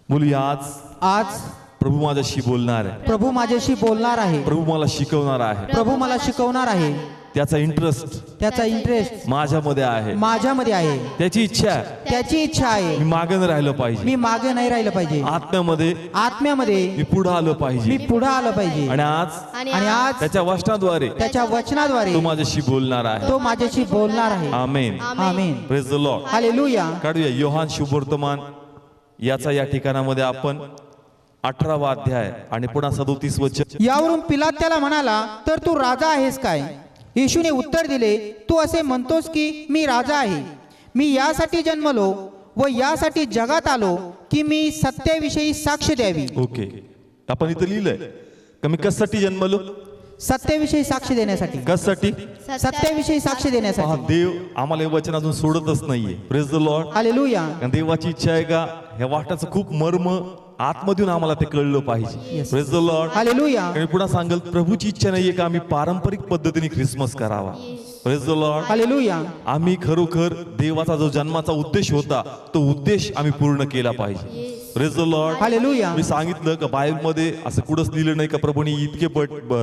बोलूया आज प्रभू माझ्याशी बोलणार आहे. प्रभू माझ्याशी बोलणार आहे. प्रभू मला शिकवणार आहे. प्रभू मला शिकवणार आहे. त्याचा इंटरेस्ट माझ्यामध्ये आहे. आहे. त्याची इच्छा आहे. त्याची इच्छा आहे. मी मागे नाही राहिलं पाहिजे. मी मागे नाही राहिलं पाहिजे. आत्म्यामध्ये मी पुढे आलो पाहिजे. आणि आज त्याच्या वचनाद्वारे तो माझ्याशी बोलणार आहे. Amen. Praise the Lord. Hallelujah. काढूया योहान शुभवर्तमान याचा या ठिकाणामध्ये आपण 18वा अध्याय आणि पुन्हा 37 वचन. यावरून पिलात त्याला म्हणाला, तर तू राजा आहेस काय? येशूने उत्तर दिले, तू असे म्हणतोस की मी राजा आहे. मी यासाठी जन्मलो व यासाठी जगात आलो की मी सत्याविषयी साक्ष द्यावी. ओके, आपण इथं लिहिलंय का मी कशासाठी जन्मलो? सत्याविषयी साक्ष देण्यासाठी. कशासाठी? सत्याविषयी साक्ष देण्यासाठी. देव आम्हाला हे वचन अजून सोडतच नाहीये. Praise the Lord. हालेलुया. देवाची इच्छा आहे का ह्या वाटाचं खूप मर्म आतमधून आम्हाला ते कळलं पाहिजे. Praise the Lord. हालेलुया. आणि पुन्हा सांगेल प्रभूची इच्छा नाहीये का आम्ही पारंपरिक पद्धतीने ख्रिसमस करावा. Praise the Lord. हालेलुया. आम्ही खरोखर देवाचा जो जन्माचा उद्देश होता तो उद्देश आम्ही पूर्ण केला पाहिजे. Praise the Lord. हालेलुया. मी सांगितलं का बायबलमध्ये असं कुठंच लिहिलं नाही का प्रभूने इतके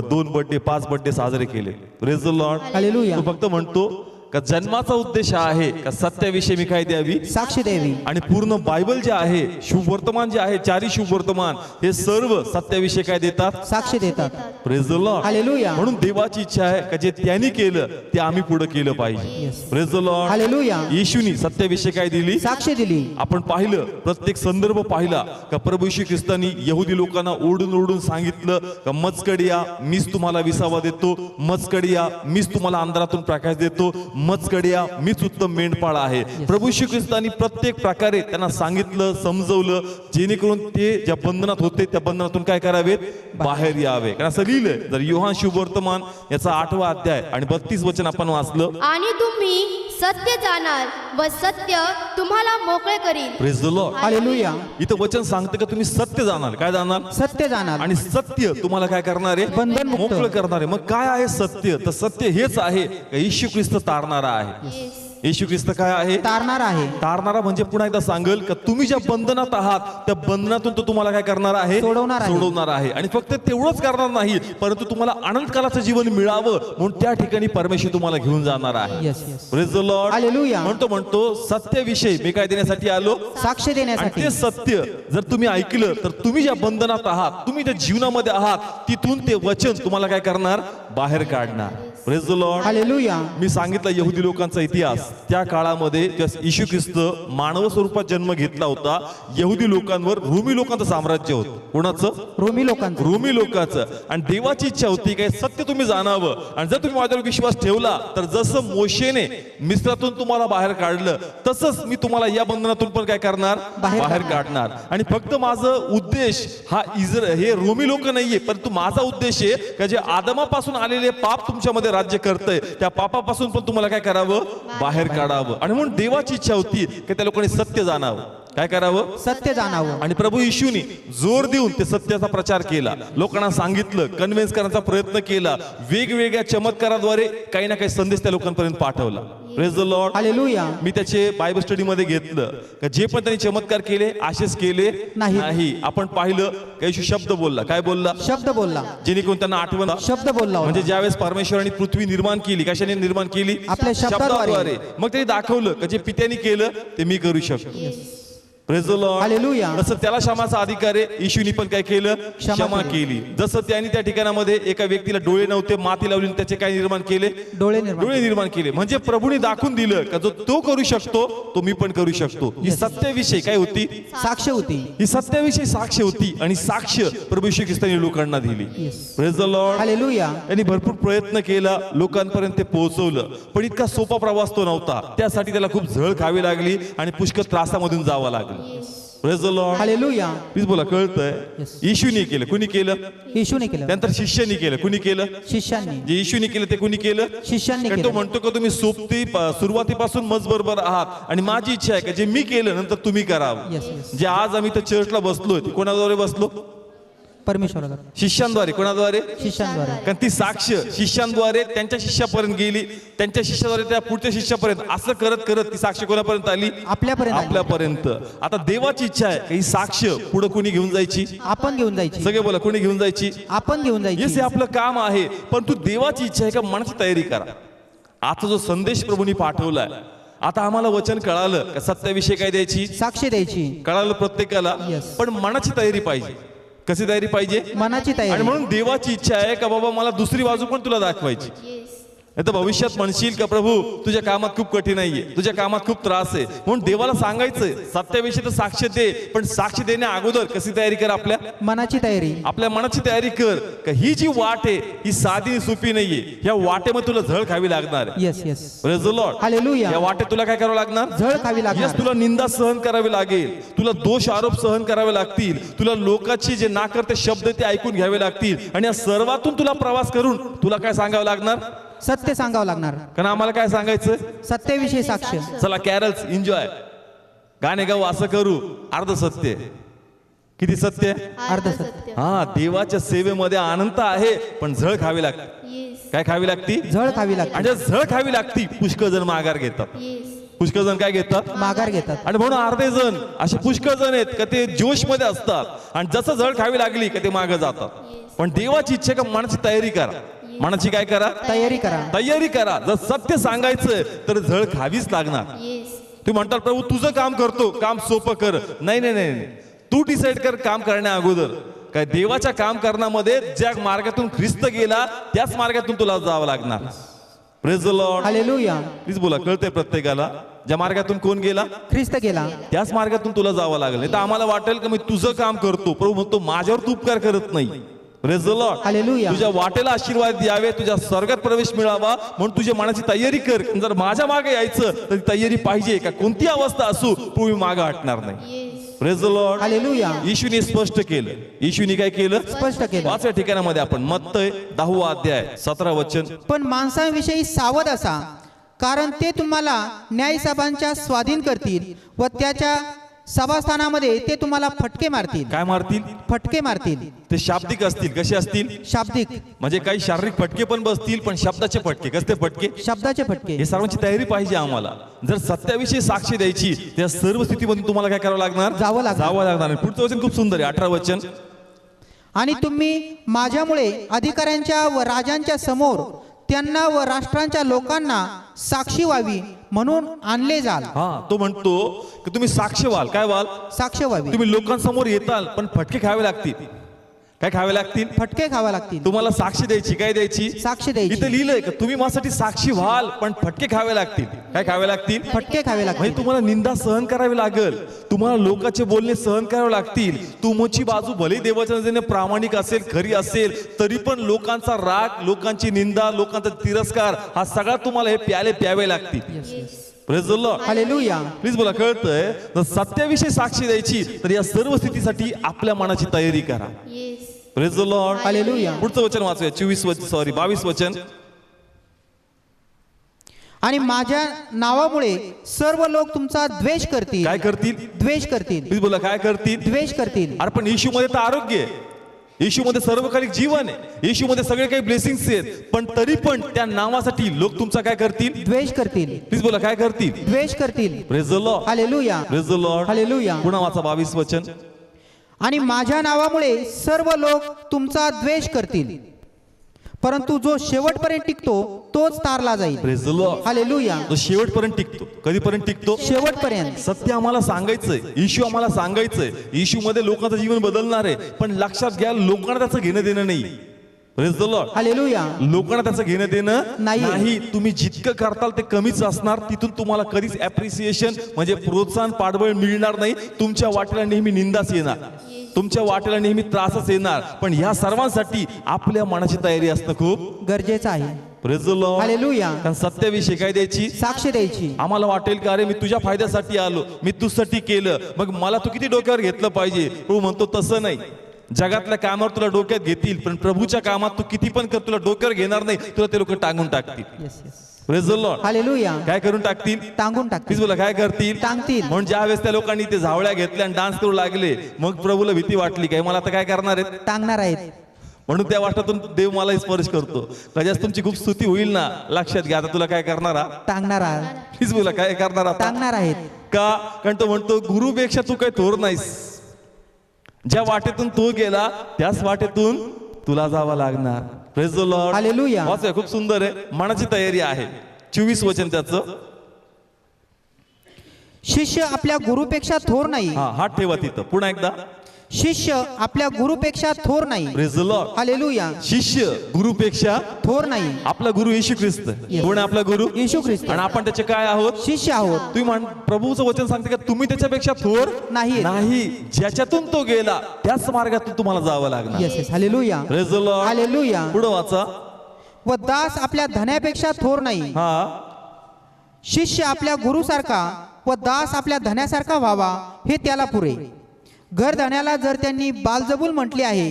2 बर्थडे 5 बर्थडे साजरे केले. Praise the Lord. हालेलुया. तो फक्त म्हणतो का जन्माचा उद्देश आहे का सत्याविषयी मी काय द्यावी? साक्ष द्यावी. आणि पूर्ण बायबल जे आहे, शुभवर्तमान जे आहे, 4 शुभवर्तमान हे सर्व सत्याविषयी काय देतात? साक्ष देतात. Praise the Lord. हालेलुया. म्हणून देवाची इच्छा आहे का जे त्यांनी केलं ते आम्ही पुढे केलं पाहिजे. Praise the Lord. हालेलुया. येशूनी सत्याविषयी काय दिली? साक्ष दिली. आपण पाहिलं, प्रत्येक संदर्भ पाहिला का प्रभू येशू ख्रिस्तानी यहुदी लोकांना ओरडून सांगितलं का मजकड या, मीच तुम्हाला विसावा देतो. मजकड या, मीच तुम्हाला अंधारातून प्रकाश देतो. मजकड या, मीच उत्तम मेंढपाळ आहे. प्रभू येशू ख्रिस्तानी प्रत्येक प्रकारे त्यांना सांगितलं, समजवलं, जेणेकरून ते ज्या बंधनात होते त्या बंधनातून काय करावेत? बाहेर यावे. कारण असं लिहिलंय जर योहान शुभवर्तमान याचा 8वा अध्याय आणि 32 वचन आपण वाचलं. आणि तुम्ही सत्य जाणार व सत्य तुम्हाला मोकळे करील. Praise the Lord. हालेलुया. इथं वचन सांगते का तुम्ही सत्य जाणार. काय जाणार? सत्य जाणार. आणि सत्य तुम्हाला काय करणार आहे? बंधनमुक्त. मोकळं करणार आहे. मग काय आहे सत्य? तर सत्य हेच आहे का येशू ख्रिस्त तारणारा आहे. येशू ख्रिस्त काय आहे? तारणार आहे. तारणारा म्हणजे पुन्हा एकदा सांगेल का तुम्ही ज्या बंधनात आहात त्या बंधनातून तो तुम्हाला काय करणार आहे? सोडवणार आहे. आणि फक्त तेवढंच करणार नाही, परंतु तुम्हाला अनंतकालाचं जीवन मिळावं म्हणून त्या ठिकाणी परमेश्वर तुम्हाला घेऊन जाणार आहे. Praise the Lord. हालेलुया. म्हणतो सत्याविषयी मी काय देण्यासाठी आलो? साक्ष देण्यासाठी. ते सत्य जर तुम्ही ऐकलं तर तुम्ही ज्या बंधनात आहात, तुम्ही ज्या जीवनामध्ये आहात, तिथून ते वचन तुम्हाला काय करणार? बाहेर काढणार. Praise the Lord. हालेलुया. मी सांगितलं यहुदी लोकांचा इतिहास. त्या काळामध्ये येशू ख्रिस्त मानव स्वरूपात जन्म घेतला होता. यहुदी लोकांवर रोमी लोकांचं साम्राज्य होतं. कोणाचं? रोमी लोकांचं. आणि देवाची इच्छा होती काय सत्य तुम्ही जाणावं. आणि जर तुम्ही माझ्यावर विश्वास ठेवला तर जसं मोशेने मिस्रातून तुम्हाला बाहेर काढलं तसंच मी तुम्हाला या बंधनातून पण काय करणार? बाहेर काढणार. आणि फक्त माझं उद्देश हा हे रोमी लोक नाहीये, परंतु माझा उद्देश आहे का जे आदमापासून आलेले पाप तुमच्यामध्ये राज्य करतंय त्या पापापासून पण तुम्हाला काय करावं? बाहेर काढावं. आणि म्हणून देवाची इच्छा होती की त्या लोकांनी सत्य जाणावं. काय करावं? सत्य जाणावं. आणि प्रभू येशूनी जोर देऊन ते सत्याचा प्रचार केला. लोकांना सांगितलं, कन्व्हिन्स करण्याचा प्रयत्न केला. वेगवेगळ्या चमत्काराद्वारे काही ना काही संदेश त्या लोकांपर्यंत पाठवला. Praise the Lord. हालेलुया. मी त्याचे बायबल स्टडी मध्ये घेतलं का जे पण त्यांनी चमत्कार केले असेच केले नाही. आपण पाहिलं का येशू शब्द बोलला. काय बोलला? शब्द बोलला. जेणेकरून त्यांना आठवण. शब्द बोलला. म्हणजे ज्यावेळेस परमेश्वराने पृथ्वी निर्माण केली, कशाने निर्माण केली? आपल्या शब्दाद्वारे. मग त्यांनी दाखवलं का जे पित्याने केलं ते मी करू शकतो. Praise the Lord. हालेलुया. जसं त्याला क्षमाचा अधिकार आहे, येशूनी पण काय केलं? क्षमा केली. जसं त्यांनी त्या ठिकाणामध्ये एका व्यक्तीला डोळे नव्हते, माती लावली, त्याचे काय निर्माण केले? डोळे निर्माण केले. म्हणजे प्रभूने दाखवून दिलं का जो तो करू शकतो तो मी पण करू शकतो. ही सत्याविषयी काय होती? साक्ष होती. ही सत्याविषयी साक्ष होती. आणि साक्ष प्रभू येशू ख्रिस्ताने लोकांना दिली. Praise the Lord. हालेलुया. त्यांनी भरपूर प्रयत्न केला, लोकांपर्यंत ते पोहोचवलं, पण इतका सोपा प्रवास तो नव्हता. त्यासाठी त्याला खूप झळ खावी लागली आणि पुष्कळ त्रासामधून जावं लागलं. Praise the Lord. Hallelujah. Please बोला. कळतंय? येशूने केलं. कुणी केलं? येशूने केलं. त्यानंतर शिष्यानी केलं. कुणी केलं? शिष्यांनी. जे येशूने केलं ते कुणी केलं? शिष्यांनी तो केलं. म्हणतो का तुम्ही सुरुवातीपासून मजबरोबर आहात आणि माझी इच्छा आहे का जे मी केलं नंतर तुम्ही करावं. जे आज आम्ही तर चर्चला बसलोय कोणाद्वारे बसलो? परमेश्वराला, शिष्यांद्वारे. कोणाद्वारे? शिष्यांद्वारे. कारण ती साक्ष शिष्यांद्वारे त्यांच्या शिष्यापर्यंत गेली, त्यांच्या शिष्याद्वारे त्या पुढच्या शिष्यापर्यंत, असं करत करत ती साक्ष कोणापर्यंत आली? आपल्यापर्यंत आली. आपल्यापर्यंत. आता देवाची इच्छा आहे की ही साक्ष पुढे कोणी घेऊन जायची? आपण घेऊन जायची. सगळे बोला, कोणी घेऊन जायची? आपण घेऊन येस, जायची. हे आपलं काम आहे. पण तू देवाची इच्छा आहे का? मनाची तयारी करा. आता जो संदेश प्रभूंनी पाठवलाय, आता आम्हाला वचन कळालं का सत्याविषयी काय द्यायची? साक्ष द्यायची. कळालं प्रत्येकाला. Yes. पण मनाची तयारी पाहिजे. कशी तयारी पाहिजे? मनाची आणि तयारी. म्हणून देवाची इच्छा आहे का बाबा मला दुसरी बाजू पण तुला दाखवायची. नाही तर भविष्यात म्हणशील का प्रभू तुझ्या कामात खूप कठीण नाहीये, तुझ्या कामात खूप त्रास आहे. म्हणून देवाला सांगायचंय सत्याविषयी तर साक्ष दे, पण साक्ष देण्या अगोदर कशी तयारी कर? आपल्या मनाची तयारी. आपल्या मनाची तयारी कर का ही जी वाट आहे ही साधी सोपी नाहीये. या वाटेमध्ये तुला झळ खावी लागणार आहे. Yes yes. Praise the Lord. Hallelujah. या वाटेत तुला काय करावं लागणार? झळ खावी Yes, लागणार. तुला निंदा सहन करावी लागेल, तुला दोष आरोप सहन करावे लागतील, तुला लोकांची जे नाकर्ते शब्द ते ऐकून घ्यावे लागतील. आणि या सर्वातून तुला प्रवास करून तुला काय सांगावं लागणार? सत्य सांगावं लागणार. कारण आम्हाला काय सांगायचं? सत्याविषयी साक्ष. चला कॅरल्स एन्जॉय, गाणे गाऊ, असं करू. अर्ध सत्य. किती सत्य? अर्ध सत्य. हा, देवाच्या सेवेमध्ये आनंद आहे, पण झळ खावी लागते. काय खावी लागती? झळ खावी लागते. आणि जर झळ खावी लागती, पुष्कळ जण माघार घेतात. पुष्कळ जण काय घेतात? माघार घेतात. आणि म्हणून अर्धे जण असे पुष्कळ जण आहेत का ते जोश मध्ये असतात, आणि जसं झळ खावी लागली का ते मागे जातात. पण देवाची इच्छा का मनाची तयारी करा. मनाची काय करा? तयारी करा. तयारी करा. जर सत्य सांगायचं तर झळ खावीच लागणार. तुम्ही म्हणतात प्रभू तुझं काम करतो, काम सोपं कर. नाही नाही नाही, तू डिसाईड कर काम करण्या अगोदर. काय देवाच्या काम करण्यामध्ये ज्या मार्गातून ख्रिस्त गेला त्याच मार्गातून तुला जावं लागणार. Praise the Lord. Hallelujah. Please बोला, कळतंय प्रत्येकाला? ज्या मार्गातून कोण गेला ख्रिस्त गेला त्याच मार्गातून तुला जावं लागेल. नाही तर आम्हाला वाटेल की मी तुझं काम करतो, प्रभू म्हणतो माझ्यावर तू उपकार करत नाही. Praise the Lord. हालेलुया. तुझ्या वाटेला आशीर्वाद यावे, तुझ्या स्वर्गात प्रवेश मिळावा, म्हणून तुझ्या मनाची तयारी कर. जर माझ्या मागे यायचं तर तयारी पाहिजे का कोणती अवस्था असू, पूर्वी मागे हटणार नाही. Praise the Lord. हालेलुया. येशूने स्पष्ट केलं. येशूने काय केलं? स्पष्ट केलं. 5व्या ठिकाणामध्ये आपण मत्तय 10वा अध्याय 17 वचन. पण माणसांविषयी सावध असा, कारण ते तुम्हाला न्यायसभांच्या स्वाधीन करतील व त्याच्या सभास्थानामध्ये ते तुम्हाला फटके मारतील. काय मारतील? फटके मारतील. ते शाब्दिक असतील. कसे असतील? शाब्दिक. म्हणजे काही शारीरिक फटके पण बसतील, पण शब्दाचे फटके. कसले फटके? शब्दाचे फटके. हे सर्वांची तयारी पाहिजे आम्हाला. जर सत्याविषयी साक्षी द्यायची त्या सर्व स्थितीमध्ये तुम्हाला काय करावं लागणार? जावं लागणार. पुढचं वचन खूप सुंदर आहे, 18 वचन. आणि तुम्ही माझ्यामुळे अधिकाऱ्यांच्या व राजांच्या समोर त्यांना व राष्ट्रांच्या लोकांना साक्षी व्हावी म्हणून आणले जाल. हा, तो म्हणतो की तुम्ही साक्ष व्हाल. काय व्हाल? साक्ष व्हावी. तुम्ही लोकांसमोर येताल, पण फटके खावे लागतील. काय खावे लागतील? फटके खावे लागतील. तुम्हाला साक्षी द्यायची. काय द्यायची? साक्ष द्यायची. इथे लिहिलंय का तुम्ही माझ्यासाठी साक्षी व्हाल, पण फटके खावे लागतील. काय खावे लागतील? फटके खावे लागतील. म्हणजे तुम्हाला निंदा सहन करावी लागेल, तुम्हाला लोकांचे बोलणे सहन करावे लागतील. तुमची बाजू भले देवाच्या नजरेने प्रामाणिक असेल, खरी असेल, तरी पण लोकांचा राग, लोकांची निंदा, लोकांचा तिरस्कार हा सगळा तुम्हाला हे प्याले प्यावे लागतील. Praise the Lord. Hallelujah. Please बोला, कळतंय? जर सत्याविषयी साक्षी द्यायची तर या सर्व स्थितीसाठी आपल्या मनाची तयारी करा. Praise the Lord. हालेलुया. पुढचं वचन वाचूया. 22 वचन. आणि माझ्या नावामुळे सर्व लोक तुमचा द्वेष करतील. काय करतील? द्वेष करतील. प्लीज बोला, काय करतील? द्वेष करतील. अरे पण येशूमध्ये तर आरोग्य आहे, येशूमध्ये सर्वकालिक जीवन आहे, येशूमध्ये सगळे काही ब्लेसिंग्स आहेत, पण तरी पण त्या नावासाठी लोक तुमचा काय करतील? द्वेष करतील. प्लीज बोला, काय करतील? द्वेष करतील. Praise the Lord. Hallelujah. Praise the Lord. Hallelujah. पुन्हा वाचा 22 वचन. आणि माझ्या नावामुळे सर्व लोक तुमचा द्वेष करतील, परंतु जो शेवटपर्यंत टिकतो तोच तारला जाईल. Praise the Lord. हालेलुया. तो शेवटपर्यंत टिकतो. कधीपर्यंत टिकतो? शेवटपर्यंत. सत्य आम्हाला सांगायचंय, येशू आम्हाला सांगायचंय, येशू मध्ये लोकांचं जीवन बदलणार आहे, पण लक्षात घ्या लोकांना त्याचं घेणं देणं नाही. Praise the Lord. हालेलुया. लोकांना त्याचं घेणं देणं नाही. नाही. तुम्ही जितकं करताल ते कमीच असणार. तिथून तुम्हाला कधीच अप्रिसिएशन म्हणजे प्रोत्साहन, पाठबळ मिळणार नाही. तुमच्या वाटेला नेहमी निंदाच येणार, तुमच्या वाटेला नेहमी त्रासच येणार. पण ह्या सर्वांसाठी आपल्या मनाची तयारी असणं खूप गरजेचं आहे. Praise the Lord. हालेलुया. कारण सत्याविषयी काय द्यायची? साक्ष द्यायची. आम्हाला वाटेल की अरे मी तुझ्या फायद्यासाठी आलो, मी तुझ्यासाठी केलं, मग मला तू किती डोक्यावर घेतलं पाहिजे. प्रभू म्हणतो तसं नाही. जगातल्या कामावर तुला डोक्यात घेतील, पण प्रभूच्या कामात तू किती पण कर, तुला डोक्यावर घेणार नाही, तुला ते लोक टांगून टाकतील. Yes yes. Praise the Lord. Hallelujah. काय करून टाकतील? टांगून प्लीज टाकतील. बोला काय करतील? टांगतील. म्हणून ज्या वेळेस त्या लोकांनी ते झावळ्या घेतल्या आणि डान्स करू लागले, मग प्रभूला भीती वाटली काय मला आता काय करणार आहेत, टांगणार आहेत. म्हणून त्या वाटातून देव मलाही स्पर्श करतो. कदाच तुमची खूप स्तुती होईल ना, लक्षात घ्या आता तुला काय करणार हा? टांगणार आहात. प्लीज बोला काय करणार आता? टांगणार आहेत. का? कारण तो म्हणतो गुरुपेक्षा तू काही थोर नाहीस. ज्या वाटेतून तो गेला त्याच वाटेतून तुला जावं लागणार. Praise the Lord. हालेलुया. वाचा, खूप सुंदर आहे. मनाची तयारी आहे. 24 वचन त्याचं. शिष्य आपल्या गुरुपेक्षा थोर नाही. हा, हात ठेवा तिथं. पुन्हा एकदा. शिष्य आपल्या गुरुपेक्षा थोर नाही. Praise the Lord. हालेलुया. शिष्य गुरुपेक्षा थोर नाही. आपला गुरु येशू ख्रिस्त. कोण आहे आपला गुरु? येशू ख्रिस्त. आणि आपण त्याचे काय आहोत? शिष्य आहोत. तुम्ही म्हण, प्रभूचं वचन सांगते का तुम्ही त्याच्यापेक्षा थोर नाही. नाही. ज्याच्यातून तो गेला त्याच मार्गातून तुम्हाला जावं लागणार. Yes yes. Hallelujah. Praise the Lord. Hallelujah. पुढे वाचा. व दास आपल्या धन्यापेक्षा थोर नाही. हा, शिष्य आपल्या गुरुसारखा व दास आपल्या धन्यासारखा व्हावा हे त्याला पुरे. घर धन्याला जर त्यांनी बालजबूल म्हटले आहे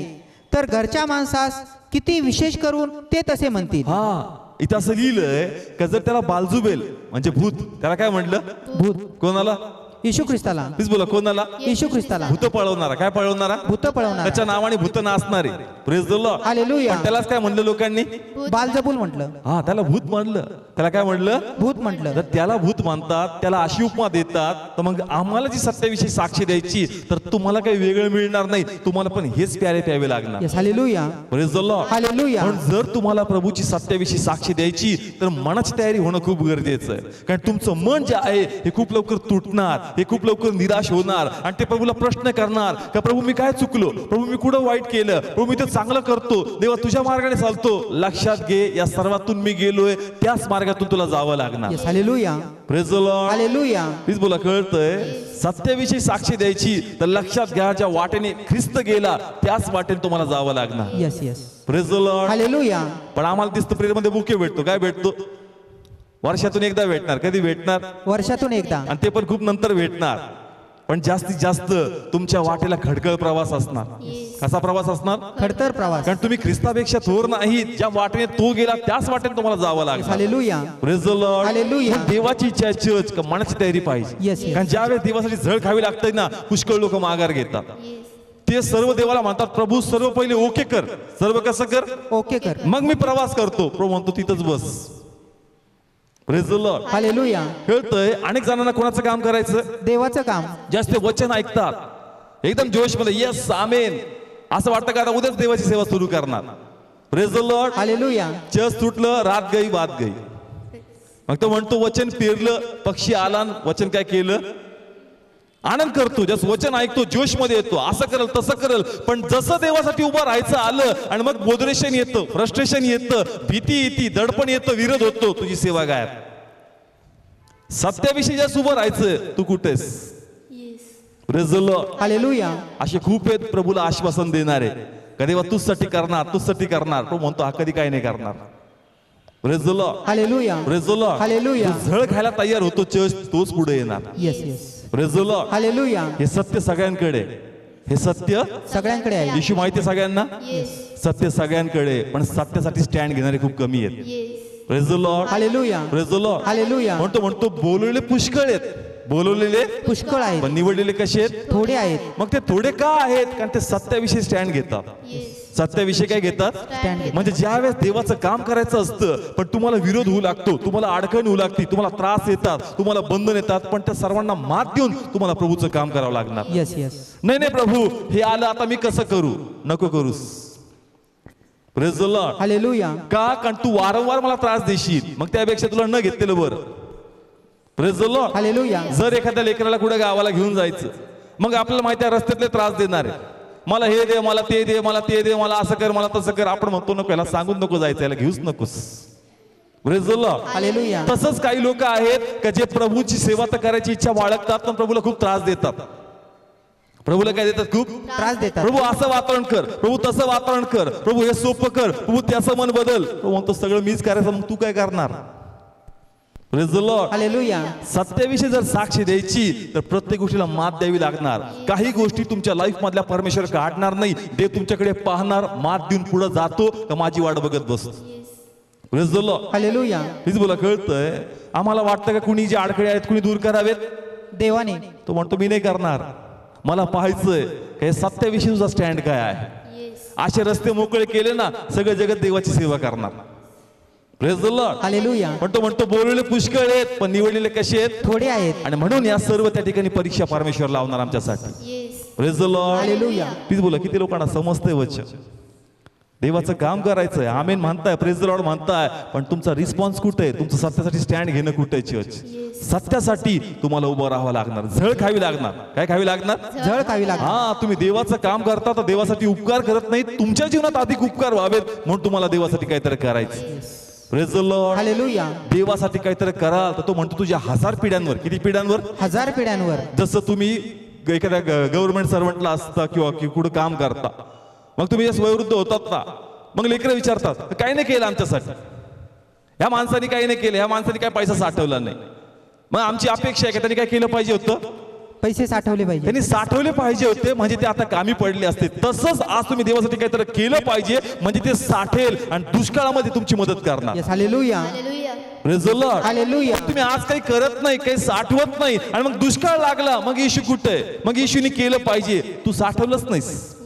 तर घरच्या माणसास किती विशेष करून ते तसे म्हणतील. हा, इथं असं लिहिलंय का जर त्याला बालजुबेल म्हणजे भूत, त्याला काय म्हटलं? भूत. कोणाला? येशू ख्रिस्ताला. प्लीज बोला कोणाला? येशू ख्रिस्ताला. भूत पळवणारा. काय पळवणारा? भूत पळवणारा. त्याच्या नावाने भूत नाचणारे. Praise the Lord. हालेलुया. पण त्यालाच काय म्हणलं लोकांनी? बालजबूल म्हटलं. हा, त्याला भूत म्हणलं. त्याला काय म्हणलं? भूत म्हटलं. तर त्याला भूत मानतात, त्याला अशी उपमा देतात. तर मग आम्हाला जी सत्याविषयी साक्षी द्यायची तर तुम्हाला काही वेगळं मिळणार नाही, तुम्हाला पण हेच प्यारे प्यावे लागणार. Yes. Hallelujah. Praise the Lord. Hallelujah. पण जर तुम्हाला प्रभूची सत्याविषयी साक्षी द्यायची तर मनाची तयारी होणं खूप गरजेचं आहे. कारण तुमचं मन जे आहे हे खूप लवकर तुटणार, हे खूप लवकर निराश होणार आणि ते प्रभूला प्रश्न करणार का प्रभू मी काय चुकलो, प्रभू मी कुठं वाईट केलं, प्रभू मी ते चांगलं करतो, देवा तुझ्या मार्गाने चालतो. लक्षात घे, या सर्वातून मी गेलोय त्याच मार्गातून तुला जावं लागणार. Yes. Hallelujah. Praise the Lord. Hallelujah. Please बोला कळतंय. सत्याविषयी साक्षी द्यायची तर लक्षात घ्या ज्या वाटेने ख्रिस्त गेला त्याच वाटेने तुम्हाला जावं लागणार. Yes yes. Praise the Lord. Hallelujah. पण आम्हाला दिसतं प्रेरमध्ये बुके भेटतो. काय भेटतो? वर्षातून एकदा भेटणार. कधी भेटणार? वर्षातून एकदा. आणि ते पण खूप नंतर भेटणार. पण जास्तीत जास्त तुमच्या वाटेला खडकळ प्रवास असणार. कसा प्रवास असणार? खडतर प्रवास. कारण तुम्ही ख्रिस्तापेक्षा थोर नाही. ज्या वाटेने तो गेला त्याच वाटेने तुम्हाला जावं लागणार. Hallelujah. Praise the Lord. Hallelujah. पण देवाची इच्छा आहे चर्च का मनाची तयारी पाहिजे. Yes, yes. कारण ज्यावेळेस देवासाठी झळ खावी लागते ना, पुष्कळ लोक माघार घेतात. ते सर्व देवाला म्हणतात प्रभू सर्व पहिले ओके कर. सर्व कसं कर? ओके कर. मग मी प्रवास करतो. प्रभू म्हणतो तिथंच बस. Praise the Lord. हालेलुया. कळतंय. अनेक जणांना कोणाचं काम करायचं? देवाचं काम. जास्त वचन ऐकतात, एकदम जोश मध्ये येस आमेन असं वाटतं का आता उद्याच देवाची सेवा सुरू करणार. Praise the Lord. Hallelujah. Church तुटलं, रात गई बात गई. मग तो म्हणतो वचन पेरलं, पक्षी आला, वचन काय केलं? आनंद करतो, जस वचन ऐकतो जोश मध्ये येतो, असं करल तसं करल. पण जसं देवासाठी उभं राहायचं आलं आणि मग बोदरेशन येतं, फ्रस्ट्रेशन येतं, भीती येते, दडपण येतं, विरोध होतो, तुझी सेवा गायब. सत्याविषयी जास्त उभं राहायचं, तू कुठेस? Praise the Lord. हालेलुया. असे खूप आहेत प्रभूला आश्वासन देणारे का देवा तुझसाठी करणार, तुझसाठी करणार. तो म्हणतो हा कधी काही नाही करणार. Praise the Lord. Hallelujah. Praise the Lord. Hallelujah. जो झळ खायला तयार होतो चर्च, तोच पुढे येणार. Yes yes. Praise the Lord. Hallelujah. हे सत्य सगळ्यांकडे, हे सत्य सगळ्यांकडे आहे. येशू माहिती आहे सगळ्यांना. सत्य सगळ्यांकडे, पण सत्यासाठी स्टँड घेणारे खूप कमी आहेत. Praise the Lord. Hallelujah. Praise the Lord. Hallelujah. म्हणतो बोलवलेले पुष्कळ आहेत, बोलवलेले पुष्कळ आहेत, पण निवडलेले कसे आहेत? थोडे आहेत. मग ते थोडे का आहेत? कारण ते सत्याविषयी स्टँड घेतात. सत्याविषयी काय घेतात? स्टँड घेतात. म्हणजे ज्या वेळेस देवाचं काम करायचं असतं पण तुम्हाला विरोध होऊ लागतो, तुम्हाला अडचण होऊ लागते, तुम्हाला त्रास येतात, तुम्हाला बंधन येतात, पण त्या सर्वांना मात देऊन तुम्हाला प्रभूचं काम करावं लागणार. Yes yes. नाही प्रभू हे आलं आता मी कसं करू? नको करूस. Praise the Lord. हालेलुया. का? कारण तू वारंवार मला त्रास देशील, मग त्यापेक्षा तुला न घेतलेलं बरं. Praise the Lord. हालेलुया. जर एखाद्या लेकराला कुठे गावाला घेऊन जायचं, मग आपल्याला माहिती आहे रस्त्यातले त्रास देणारे, मला हे दे, मला ते दे, मला ते दे, मला असं कर, मला तसं कर. आपण म्हणतो नको, याला सांगून नको जायचं, याला घेऊच नकोस. Praise the Lord. हालेलुया. तसंच काही लोक आहेत का जे प्रभूची सेवा तर करायची इच्छा बाळगतात पण प्रभूला खूप त्रास देतात. प्रभूला काय देतात? खूप त्रास देतात. प्रभू असं वातावरण कर, प्रभू तसं वातावरण कर, प्रभू हे सोपं कर, प्रभू त्याचं मन बदल. प्रभू म्हणतो सगळं मीच करायचं, मग तू काय करणार? Praise the Lord. हालेलुया. सत्याविषयी जर साक्षी द्यायची तर प्रत्येक गोष्टीला मात द्यावी लागणार. काही गोष्टी तुमच्या लाईफ मधल्या परमेश्वर काढणार नाही, देव तुमच्याकडे पाहणार, मात देऊन पुढे जातो का माझी वाट बघत बसतो. Praise the Lord. Hallelujah. Please बोला, कळतंय? आम्हाला वाटतं का कुणी जे अडखळे आहेत कुणी दूर करावेत? देवाने. तो म्हणतो मी नाही करणार, मला पाहायचंय हे सत्याविषयी तुझा स्टँड काय आहे. असे रस्ते मोकळे केले ना सगळं जगत देवाची सेवा करणार. Praise the Lord. हालेलुया. पण तो म्हणतो बोललेले पुष्कळ आहेत पण निवडलेले कसे आहेत? थोडे आहेत. आणि म्हणून या सर्व त्या ठिकाणी परीक्षा परमेश्वर लावणार आमच्यासाठी. Praise the Lord. Hallelujah. Please बोला, किती लोकांना समजतंय वचन? देवाचं काम करायचंय, आमेन म्हणताय, प्रेज द लॉर्ड म्हणताय, पण तुमचा रिस्पॉन्स कुठे आहे? तुमचं सत्यासाठी स्टँड घेणं कुठे आहे? चर्च सत्यासाठी तुम्हाला उभं राहावं लागणार, झळ खावी लागणार. काय खावी लागणार? झळ खावी लागणार. हा, तुम्ही देवाचं काम करता तर देवासाठी उपकार करत नाही, तुमच्या जीवनात अधिक उपकार व्हावेत म्हणून तुम्हाला देवासाठी काहीतरी करायचं. Praise the Lord. हालेलुया. देवासाठी काहीतरी कराल तर तो म्हणतो तुझ्या 1000 पिढ्यांवर. किती पिढ्यांवर? 1000 पिढ्यांवर. जसं तुम्ही एखाद्या गव्हर्नमेंट सर्वंटला असता किंवा कुठं काम करता, मग तुम्ही जसं वयोवृद्ध होतात ना, मग लेकरं विचारतात काही नाही केलं आमच्यासाठी, ह्या माणसाने काही नाही केलं, ह्या माणसाने काय पैसा साठवला नाही. मग आमची अपेक्षा आहे की त्यांनी काय केलं पाहिजे होतं? पैसे साठवले पाहिजे. त्यांनी साठवले पाहिजे होते म्हणजे ते आता कामी पडले असते. तसंच आज तुम्ही देवासाठी काहीतरी केलं पाहिजे म्हणजे ते साठेल आणि दुष्काळामध्ये तुमची मदत करणार. Yes. Hallelujah. Praise the Lord. Hallelujah. तुम्ही आज काही करत नाही, काही साठवत नाही आणि मग दुष्काळ लागला, मग येशू कुठे आहे? मग येशूने केलं पाहिजे, तू साठवलंच नाहीस.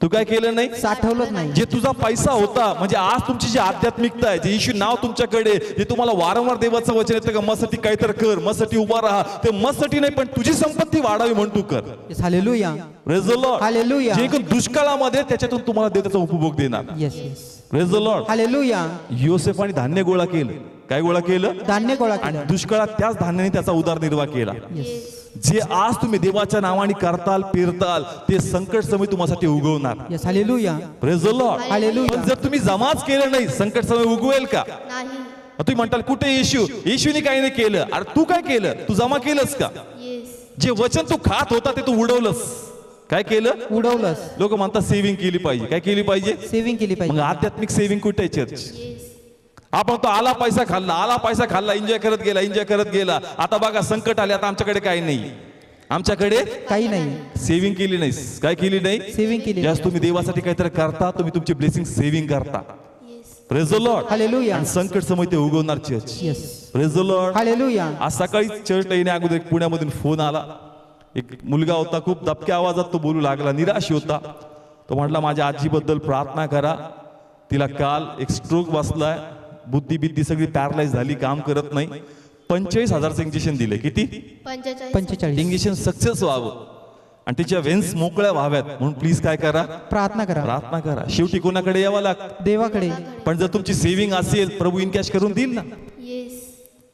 तू काय केलं नाही? साठवलंच नाही. जे तुझा पैसा होता, म्हणजे आज तुमची जी आध्यात्मिकता आहे, जे येशू नाव तुमच्याकडे, जे तुम्हाला वारंवार देवाचं वचन येतं का मसाठी काहीतरी कर, मसाठी उभा राहा, ते मसाठी नाही पण तुझी संपत्ती वाढावी म्हणून तू कर. Yes. Hallelujah. Praise the Lord. Hallelujah. जे कोण दुष्काळामध्ये त्याच्यातून तुम्हाला देवाचा उपभोग देणार. Yes. Yes. Praise the Lord. Hallelujah. योसेफाने धान्य गोळा केलं. काय गोळा केलं? धान्य गोळा आणि केलं. दुष्काळात त्याच धान्याने त्याचा उदरनिर्वाह केला. येस. जे आज तुम्ही देवाच्या नावाने करताल, पेरताल, ते संकट समय तुम्हासाठी उगवणार. Yes. Hallelujah. Praise the Lord. Hallelujah. पण जर तुम्ही जमाच केलं नाही, संकट समय उगवेल का? तुम्ही म्हणताल कुठे येशू? येशूने काही नाही केलं. अरे तू काय केलं? तू जमा केलंस का? जे वचन तू खात होता ते तू उडवलंस. काय केलं? उडवलंस. लोक म्हणतात सेव्हिंग केली पाहिजे. काय केली पाहिजे? सेव्हिंग केली मग पाहिजे. आध्यात्मिक सेव्हिंग कुठे आहे चर्च? आपण तो आला पैसा खाल्ला, एन्जॉय करत गेला. आता बघा संकट आले, आता आमच्याकडे काही नाही. आमच्याकडे काही नाही. सेव्हिंग केली नाही. काय केली नाही? सेव्हिंग केली. जास्त तुम्ही देवासाठी काहीतरी करता, तुम्ही तुमची ब्लेसिंग सेव्हिंग करता. Praise the Lord. हालेलुया. आणि संकट समय ते उगवणार church. Yes. Praise the Lord. Hallelujah. आज सकाळी चर्च येण्या अगोदर एक पुण्यामधून फोन आला. एक मुलगा होता, खूप दबक्या आवाजात तो बोलू लागला, निराश होता. तो म्हटला माझ्या आजीबद्दल प्रार्थना करा, तिला काल एक स्ट्रोक बसलाय, बुद्धी सगळी पॅरलाइज झाली, काम करत नाही. 45,000चं इंजेक्शन दिले. किती? 45. इंजेक्शन सक्सेस व्हावं आणि तिच्या वेन्स मोकळ्या व्हाव्यात म्हणून प्लीज काय करा? प्रार्थना करा. प्रार्थना करा. शेवटी कोणाकडे यावं लागतं? देवाकडे. पण जर तुमची सेव्हिंग असेल, प्रभू इन कॅश करून देईल ना.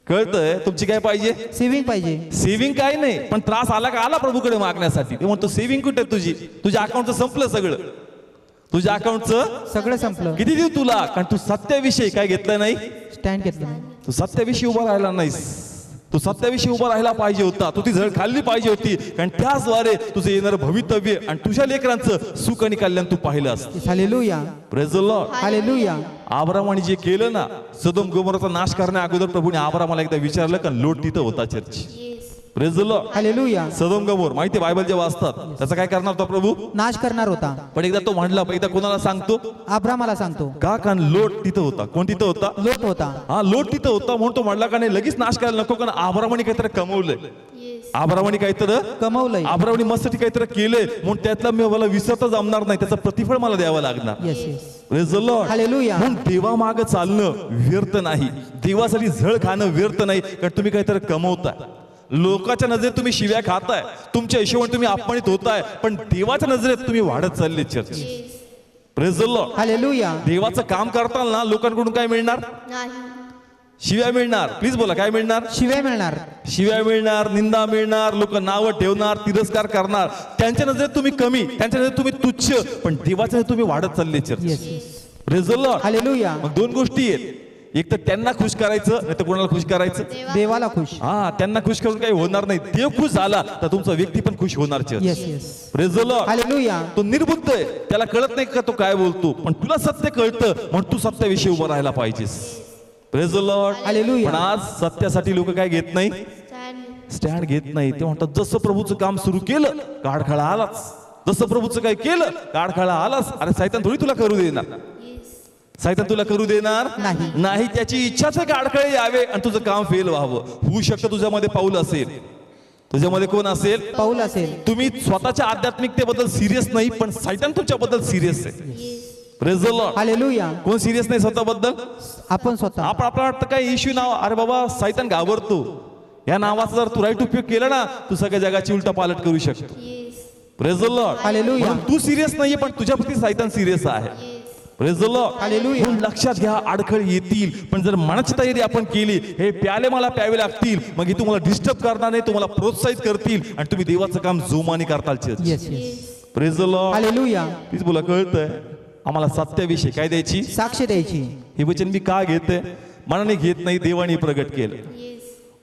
कळतंय? तुमची काय पाहिजे? सेव्हिंग पाहिजे. सेव्हिंग काय नाही, पण त्रास आला का आला प्रभूकडे मागण्यासाठी. ते म्हणतो सेव्हिंग कुठे तुझी? तुझ्या अकाउंटचं संपलं सगळं. तुझ्या अकाउंटचं सगळं संपलं. किती देऊ तुला? कारण तू सत्याविषयी काय घेतलं नाही. स्टँड घेतलं नाही. तू सत्याविषयी उभा राहिला नाहीस. तू सत्याविषयी उभा राहायला पाहिजे होता. तू ती झळ खाल्ली पाहिजे होती, कारण त्याचद्वारे तुझं येणारं भवितव्य आणि तुझ्या लेकरांचं सुख आणि कल्याण तू पाहिलं असतं. Hallelujah. Praise the Lord. Hallelujah. आब्रामाने जे केलं ना, सदोम गोमोराचा नाश करण्या अगोदर प्रभूने आब्रामाला एकदा विचारलं का लोट तिथं होता church. Praise the Lord. Hallelujah. Sodom Gomorrah माहिती बायबल जे वाचतात त्याचा काय करणार होता प्रभू? नाश करणार होता. पण एकदा तो म्हणला, एकदा कोणाला सांगतो? अब्रामाला सांगतो. का? कारण लोट तिथं होता. कोण तिथं होता? लोट होता. हा, लोट तिथं होता म्हणून तो म्हणला का नाही लगेच नाश करायला नको, कारण आब्रामाने काहीतरी कमवलंय. आब्रामाने काहीतरी कमवलंय. आब्रामाने मस्ती काहीतरी केलंय म्हणून त्यातलं मला विसरता जमणार नाही, त्याचं प्रतिफळ मला द्यावं लागणार. Yes. Yes. Praise the Lord. Hallelujah. म्हणून देवा मागं चालणं व्यर्थ नाही, देवासाठी झळ खाणं व्यर्थ नाही, कारण तुम्ही काहीतरी कमवताय. लोकांच्या नजरेत तुम्ही शिव्या खाताय, तुमच्या हिशोबाने तुम्ही अपमानित होताय, पण देवाच्या नजरेत तुम्ही वाढत चालले church. Praise the Lord. Hallelujah. देवाचं काम करताना लोकांकडून काय मिळणार? शिव्या मिळणार. प्लीज बोला, काय मिळणार? शिव्या मिळणार. शिव्या मिळणार, निंदा मिळणार, लोक नावं ठेवणार, तिरस्कार करणार. त्यांच्या नजरेत तुम्ही कमी, त्यांच्या नजरेत तुम्ही तुच्छ, पण देवाच्या नजरेत तुम्ही वाढत चालले church. Yes. Yes. Praise the Lord. Hallelujah. मग दोन गोष्टी आहेत, एक तर त्यांना खुश करायचं, नाही तर कोणाला खुश करायचं? देवाला खुश. हा, त्यांना खुश करून काही होणार नाही. देव खुश झाला तर तुमचा व्यक्ती पण खुश होणार. Yes. Yes. Praise the Lord. Hallelujah. तो निर्बुद्ध आहे, त्याला कळत नाही का तो काय बोलतो, पण तुला सत्य कळतं म्हणून तू सत्याविषयी उभं राहायला पाहिजेस. Praise the Lord. हालेलुया. पण आज सत्यासाठी लोक काय घेत नाही? स्टँड घेत नाही. ते म्हणतात जसं प्रभूचं काम सुरू केलं काळखळा आलाच, जसं प्रभूचं काय केलं काळखळा आलाच. अरे सैतान थोडी तुला करू देणार. सैतान तुला करू देणार नाही. नाही. त्याची इच्छाच आहे की अडखळे यावे आणि तुझं काम फेल व्हावं. होऊ शकतं तुझ्यामध्ये पाऊल असेल, तुझ्यामध्ये कोण असेल, पाऊल असेल. तुम्ही स्वतःच्या आध्यात्मिकतेबद्दल सिरियस नाही, पण सैतान तुमच्याबद्दल सिरियस आहे. Praise the Lord. हालेलुया. कोण सिरियस नाही स्वतःबद्दल? आपण स्वतः. आपल्याला वाटतं काय इश्यू नाव, अरे बाबा सैतान घाबरतो, या नावाचा जर तू राईट उपयोग केला ना तू सगळ्या जगाची उलटा पालट करू शकतो. Praise the Lord. हालेलुया. म्हणून तू सिरियस नाहीये पण तुझ्याप्रती सैतान सिरियस आहे. Praise the Lord. हालेलुया. म्हणून लक्षात घ्या, अडखळ येतील पण जर मनाची तयारी आपण केली, हे प्याले मला प्यावे लागतील, मग हे तुम्हाला डिस्टर्ब करणार नाही, तुम्हाला प्रोत्साहित करतील आणि तुम्ही देवाचं काम जोमाने करताल. Yes yes. Praise the Lord. Hallelujah. तीच बोला कळतंय आम्हाला सत्याविषयी काय द्यायची, साक्ष द्यायची. हे वचन मी का घेते, मनाने घेत नाही, देवाने प्रगट केलं.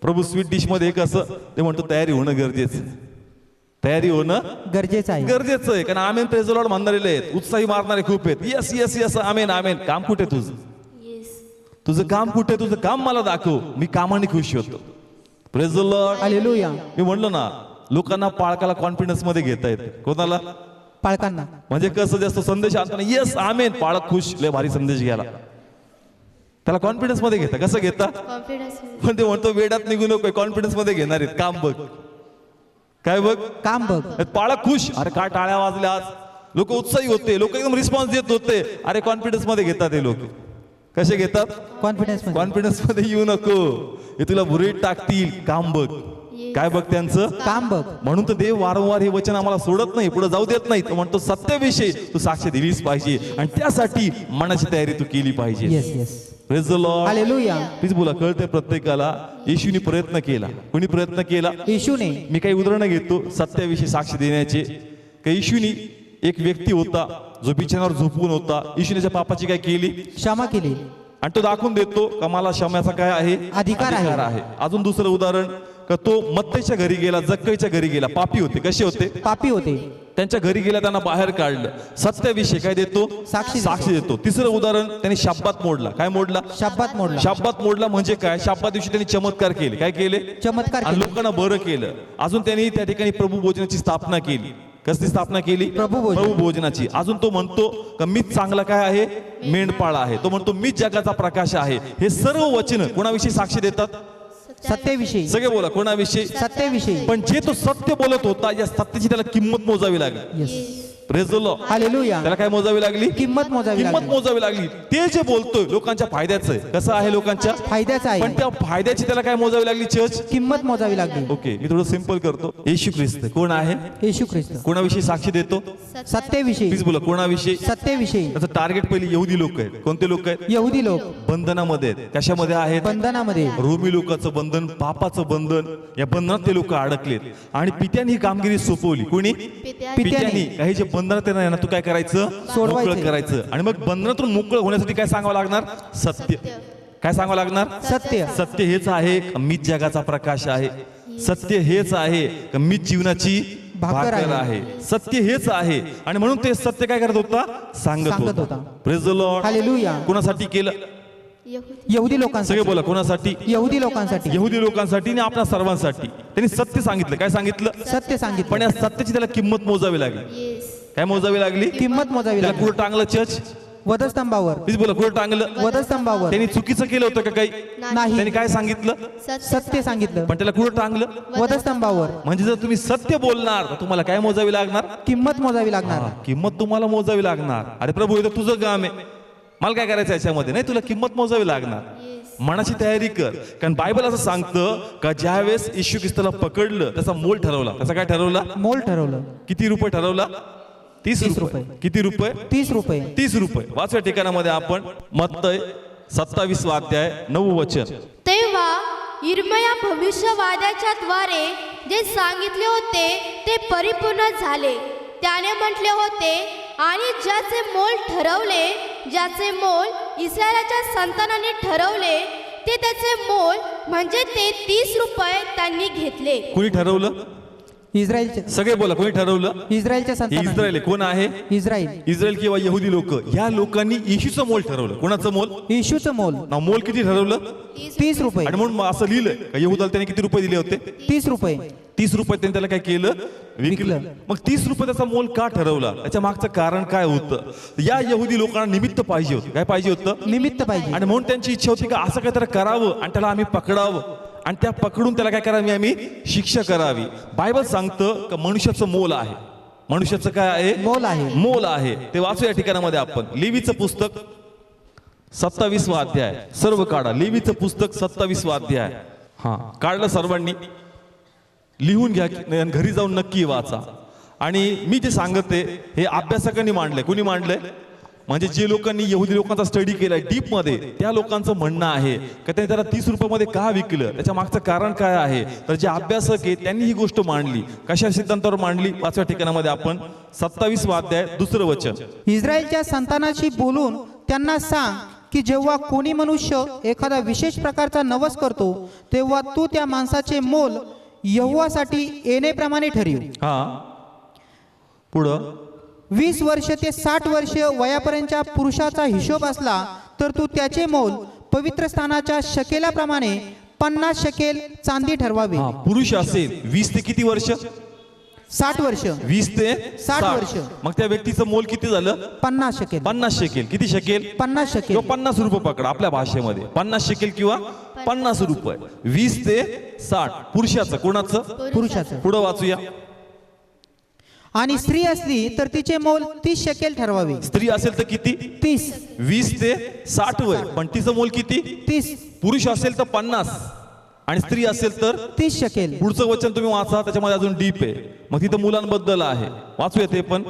प्रभू स्वीट डिश मध्ये एक असं ते म्हणतो तयारी होणं गरजेचं आहे. तयारी होणं गरजेचं आहे. गरजेचं आहे, कारण आमेन प्रेज द लॉर्ड म्हणणारे आहेत, उत्साही मारणारे खूप आहेत. यस यस यस आमेन आमेन. काम कुठे तुझं, तुझं काम कुठे, तुझं काम मला दाखव, मी कामाने खुश होतो. Praise the Lord. हालेलुया. मी म्हणलो ना, लोकांना पाळकाला कॉन्फिडन्स मध्ये घेता येते. कोणाला? पालकांना. म्हणजे कसं जास्त संदेश आणताना यस आमेन, पाळक खुश, लय भारी संदेश घ्यायला, त्याला कॉन्फिडन्स मध्ये घेता. कसं घेता? पण ते म्हणतो वेडात निघू नको, कॉन्फिडन्स मध्ये घेणार आहेत. काम बघ, काय बघ, काम बघ. पाळक खुश, अरे काय टाळ्या वाजल्या आज, लोक उत्साही होते, लोक एकदम रिस्पॉन्स देत होते. अरे कॉन्फिडन्स मध्ये घेतात हे लोक. कसे घेतात? कॉन्फिडन्स. कॉन्फिडन्स मध्ये येऊ नको, हे तुला बुरीत टाकतील. काम बघ, काय बघ त्यांचं काम बघ. म्हणून तर देव वारंवार हे वचन आम्हाला सोडत नाही, पुढे जाऊ देत नाही. तो म्हणतो सत्याविषयी तू साक्ष दिलीच पाहिजे आणि त्यासाठी मनाची तयारी तू केली पाहिजे. Yes yes. Praise the Lord. Hallelujah. Please बोला कळतंय प्रत्येकाला. येशूने प्रयत्न केला. कोणी प्रयत्न केला? येशूने. मी काही उदाहरणं घेतो सत्याविषयी साक्ष देण्याचे. येशूने, एक व्यक्ती होता जो बिछाण्यावर झोपून होता, येशूने त्याच्या पापाची काय केली? क्षमा केली. आणि तो दाखवून देतो का मला क्षम्याचा काय आहे? अधिकार आहे. अजून दुसरं उदाहरण का तो मत्तईच्या घरी गेला, जक्कईच्या घरी गेला. पापी होते. कसे होते? पापी होते. त्यांच्या घरी गेला, त्यांना बाहेर काढलं. सत्याविषयी काय देतो? साक्षी देतो. तिसरं उदाहरण, त्यांनी शाब्बात मोडला. काय मोडला? शाब्बात मोडला. शाब्बात मोडला म्हणजे काय? शाब्बात दिवशी त्यांनी चमत्कार केले. काय केले? चमत्कार आणि केले. लोकांना बरं केलं. अजून त्यांनी त्या ठिकाणी प्रभू भोजनाची स्थापना केली. कसली स्थापना केली? प्रभू भोजनाची. अजून तो म्हणतो का मीच चांगला काय आहे? मेंढपाळ आहे. तो म्हणतो मीच जगाचा प्रकाश आहे. हे सर्व वचन कोणाविषयी साक्षी देतात? सत्याविषयी. सगळे बोला कोणाविषयी? सत्याविषयी. पण जे तो सत्य बोलत होता, या सत्याची त्याला किंमत मोजावी लागली. Yes. Praise the Lord. Hallelujah. त्याला काय मोजावी लागली? किंमत मोजावी लागली. ते जे बोलतोय लोकांच्या फायद्याचं आहे. कसं आहे? लोकांच्या फायद्याचा आहे. पण त्या फायद्याची त्याला काय मोजावी लागली? चर्च किंमत मोजावी लागली. ओके, मी थोडं सिंपल करतो. येशू ख्रिस्त कोण आहे? येशू ख्रिस्त. कोणाविषयी साक्षी देतो? सत्याविषयी. प्लीज बोला कोणाविषयी? सत्याविषयी. त्याचं टार्गेट पहिले यहुदी लोक आहेत. कोणते लोक आहेत? यहुदी लोक. बंधनामध्ये आहेत. कशामध्ये आहेत? बंधनामध्ये. रोमी लोकांचं बंधन, पापाचं बंधन, या बंधनात ते लोक अडकलेत आणि पित्याने ही कामगिरी सोपवली. कोणी? पित्याने. काही जे बंधनात आहे ना, तू काय करायचं? सोडवायचं. मोकळं करायचं. आणि मग बंधनातून मोकळं होण्यासाठी काय सांगावं लागणार? सत्य. काय सांगावं लागणार? सत्य. सत्य हेच आहे का मीच जगाचा प्रकाश आहे? सत्य हेच आहे का मीच जीवनाची भाकर आहे? सत्य हेच आहे. आणि म्हणून ते सत्य काय करत होता? सांगत होता. Praise the Lord. हालेलुया. कोणासाठी केलं? यहुदी लोकांसाठी. सगळे बोला कोणासाठी? यहुदी लोकांसाठी. यहुदी लोकांसाठी आणि आपल्या सर्वांसाठी त्यांनी सत्य सांगितलं. काय सांगितलं? सत्य सांगितलं. पण या सत्याची त्याला किंमत मोजावी लागली. काय मोजावी लागली? किंमत मोजावी त्याला लागली. कुठं टांगलं? चर्च. वधस्तंभावर. प्लीज बोला कुठं टांगलं? वधस्तंभावर. त्यांनी चुकीचं केलं होतं का काही? नाही. त्यांनी काय सांगितलं? सत्य सांगितलं. पण त्याला कुठं टांगलं? वधस्तंभावर. म्हणजे जर तुम्ही सत्य बोलणार तर तुम्हाला काय मोजावी लागणार? किंमत मोजावी लागणार. किंमत तुम्हाला मोजावी लागणार. अरे प्रभू हे तर तुझं काम आहे, मला काय करायचं याच्यामध्ये? नाही, तुला किंमत मोजावी लागणार. मनाची तयारी कर. कारण बायबल असं सांगतं का ज्यावेळेस येशू ख्रिस्ताला पकडलं त्याचा मोल ठरवला. त्याचा काय ठरवला? मोल ठरवलं. किती रुपये ठरवला? 30 रुपये. किती रुपये? 30 रुपये. 30 रुपये. वाचव्या ठिकाणामध्ये आपण मत्तय 27 अध्याय 9 वचन. तेव्हा इर्मया भविष्यवाद्याच्या द्वारे जे सांगितले होते ते परिपूर्ण झाले. त्याने म्हटले होते, आणि ज्याचे मोल ठरवले, ज्याचे मोल इस्रायलाच्या संतानाने ठरवले, ते त्याचे मोल म्हणजे ते 30 रुपये त्यांनी घेतले. कुणी ठरवलं? इस्रायलच्या सगळे बोला, कोणी ठरवलं? इस्रायलच्या हे संतानाने. इस्रायल आहे. कोण आहे? इस्रायल. इस्रायल किंवा यहुदी लोक, या लोकांनी येशूचं मोल ठरवलं. कोणाचं मोल? येशूचं मोल ना मोल किती ठरवलं? 30 रुपये. आणि म्हणून असं लिहिलंय का यहुदाला त्याने किती रुपये दिले होते? 30 रुपये. 30 रुपये त्यांनी त्याला काय केलं? विकलं. मग 30 रुपये त्याचा मोल का ठरवला? त्याच्या मागचं कारण काय होतं? या यहुदी लोकांना निमित्त पाहिजे होतं. काय पाहिजे होतं? निमित्त पाहिजे. आणि म्हणून त्यांची इच्छा होती का असं काहीतरी करावं आणि त्याला आम्ही पकडावं आणि त्या पकडून त्याला काय करावी? आम्ही शिक्षा करावी. बायबल सांगतं का मनुष्याचं मोल आहे. मनुष्याचं काय आहे? मोल आहे. मोल आहे. ते वाचू या ठिकाणामध्ये आपण. लेवीचं पुस्तक 27वां अध्याय. सर्व काढा. लेवीचं पुस्तक 27वां अध्याय. हा, काढलं सर्वांनी? लिहून घ्या, घरी जाऊन नक्की वाचा. आणि मी जे सांगते हे अभ्यासकांनी मांडलंय. कुणी मांडलंय? म्हणजे जे लोकांनी यहुदी लोकांचा स्टडी केलाय डीप मध्ये, त्या लोकांचं म्हणणं आहे का त्यांनी त्याला 30 रुपयामध्ये का विकलं, त्याच्या मागचं कारण काय आहे. तर जे अभ्यासक आहे त्यांनी ही गोष्ट मांडली. कशा सिद्धांतावर मांडली? वाचव्या ठिकाणामध्ये आपण 27वां अध्याय 2रं वचन. इस्रायलच्या संतानाशी बोलून त्यांना सांग की जेव्हा कोणी मनुष्य एखादा विशेष प्रकारचा नवस करतो तेव्हा तू त्या माणसाचे मोल यहोवासाठी येण्याप्रमाणे ठरव. हा, पुढं. 20 वर्ष ते 60 वर्ष वयापर्यंतच्या पुरुषाचा हिशोब असला तर तू त्याचे मोल पवित्र स्थानाच्या शकेलाप्रमाणे 50 शकेल चांदी ठरवावे. हा, पुरुष असेल 20 ते किती वर्ष? 60 वर्ष. 20 ते 60 वर्ष. मग त्या व्यक्तीचं मोल किती झालं? 50 शकेल. 50 शेकेल. किती शेकेल? 50 शकेल. किंवा 50 रुपये पकडा आपल्या भाषेमध्ये. 50 शेकेल किंवा 50 रुपये. 20 ते 60 पुरुषाचं. कोणाचं? पुरुषाचं. पुढं वाचूया. आणि स्त्री असली तर तिचे मोल 30 शकेल ठरवावे. स्त्री असेल तर किती? 30. 20 ते 60 वय. पण तिचं मोल किती? 30. पुरुष असेल तर 50 आणि स्त्री असेल तर 30 शकेल. पुढचं वचन तुम्ही वाचा, त्याच्यामध्ये अजून डीप आहे. मग तिथं मुलांबद्दल आहे. वाचूया ते पण.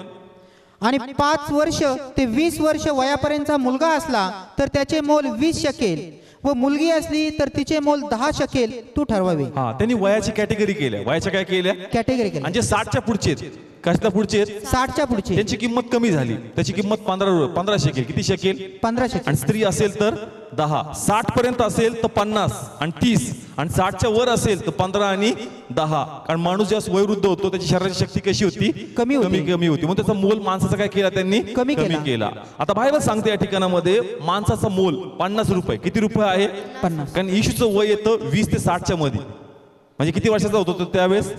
आणि 5 वर्ष ते 20 वर्ष वयापर्यंतचा मुलगा असला तर त्याचे मोल 20 शकेल व मुलगी असली तर तिचे मोल 10 शकेल तू ठरवावे. हा, त्यांनी वयाची कॅटेगरी केल्या. वयाच्या काय केल्या? कॅटेगरी केली. म्हणजे 60च्या पुढचे आहेत. कशाच्या पुढचे आहेत? 60च्या पुढचे. त्यांची किंमत कमी झाली. त्याची किंमत 15 शेकेल. किती शेकेल? 15 शकेल. आणि स्त्री असेल तर 10. 60 पर्यंत असेल तर 50 आणि 30 आणि 60च्या वर असेल तर 15 आणि 10. कारण माणूस जेव्हा वयोवृद्ध होतो त्याची शरीराची शक्ती कशी होती? कमी होती. कमी होती. म्हणून त्याचा मोल माणसाचा काय केला त्यांनी? कमी केला. आता बायबल सांगते या ठिकाणामध्ये माणसाचा मोल 50 रुपये. किती रुपये आहे? 50. कारण येशूचं वय येतं 20 ते 60च्या मध्ये. म्हणजे किती वर्षाचा होतो तो त्यावेळेस?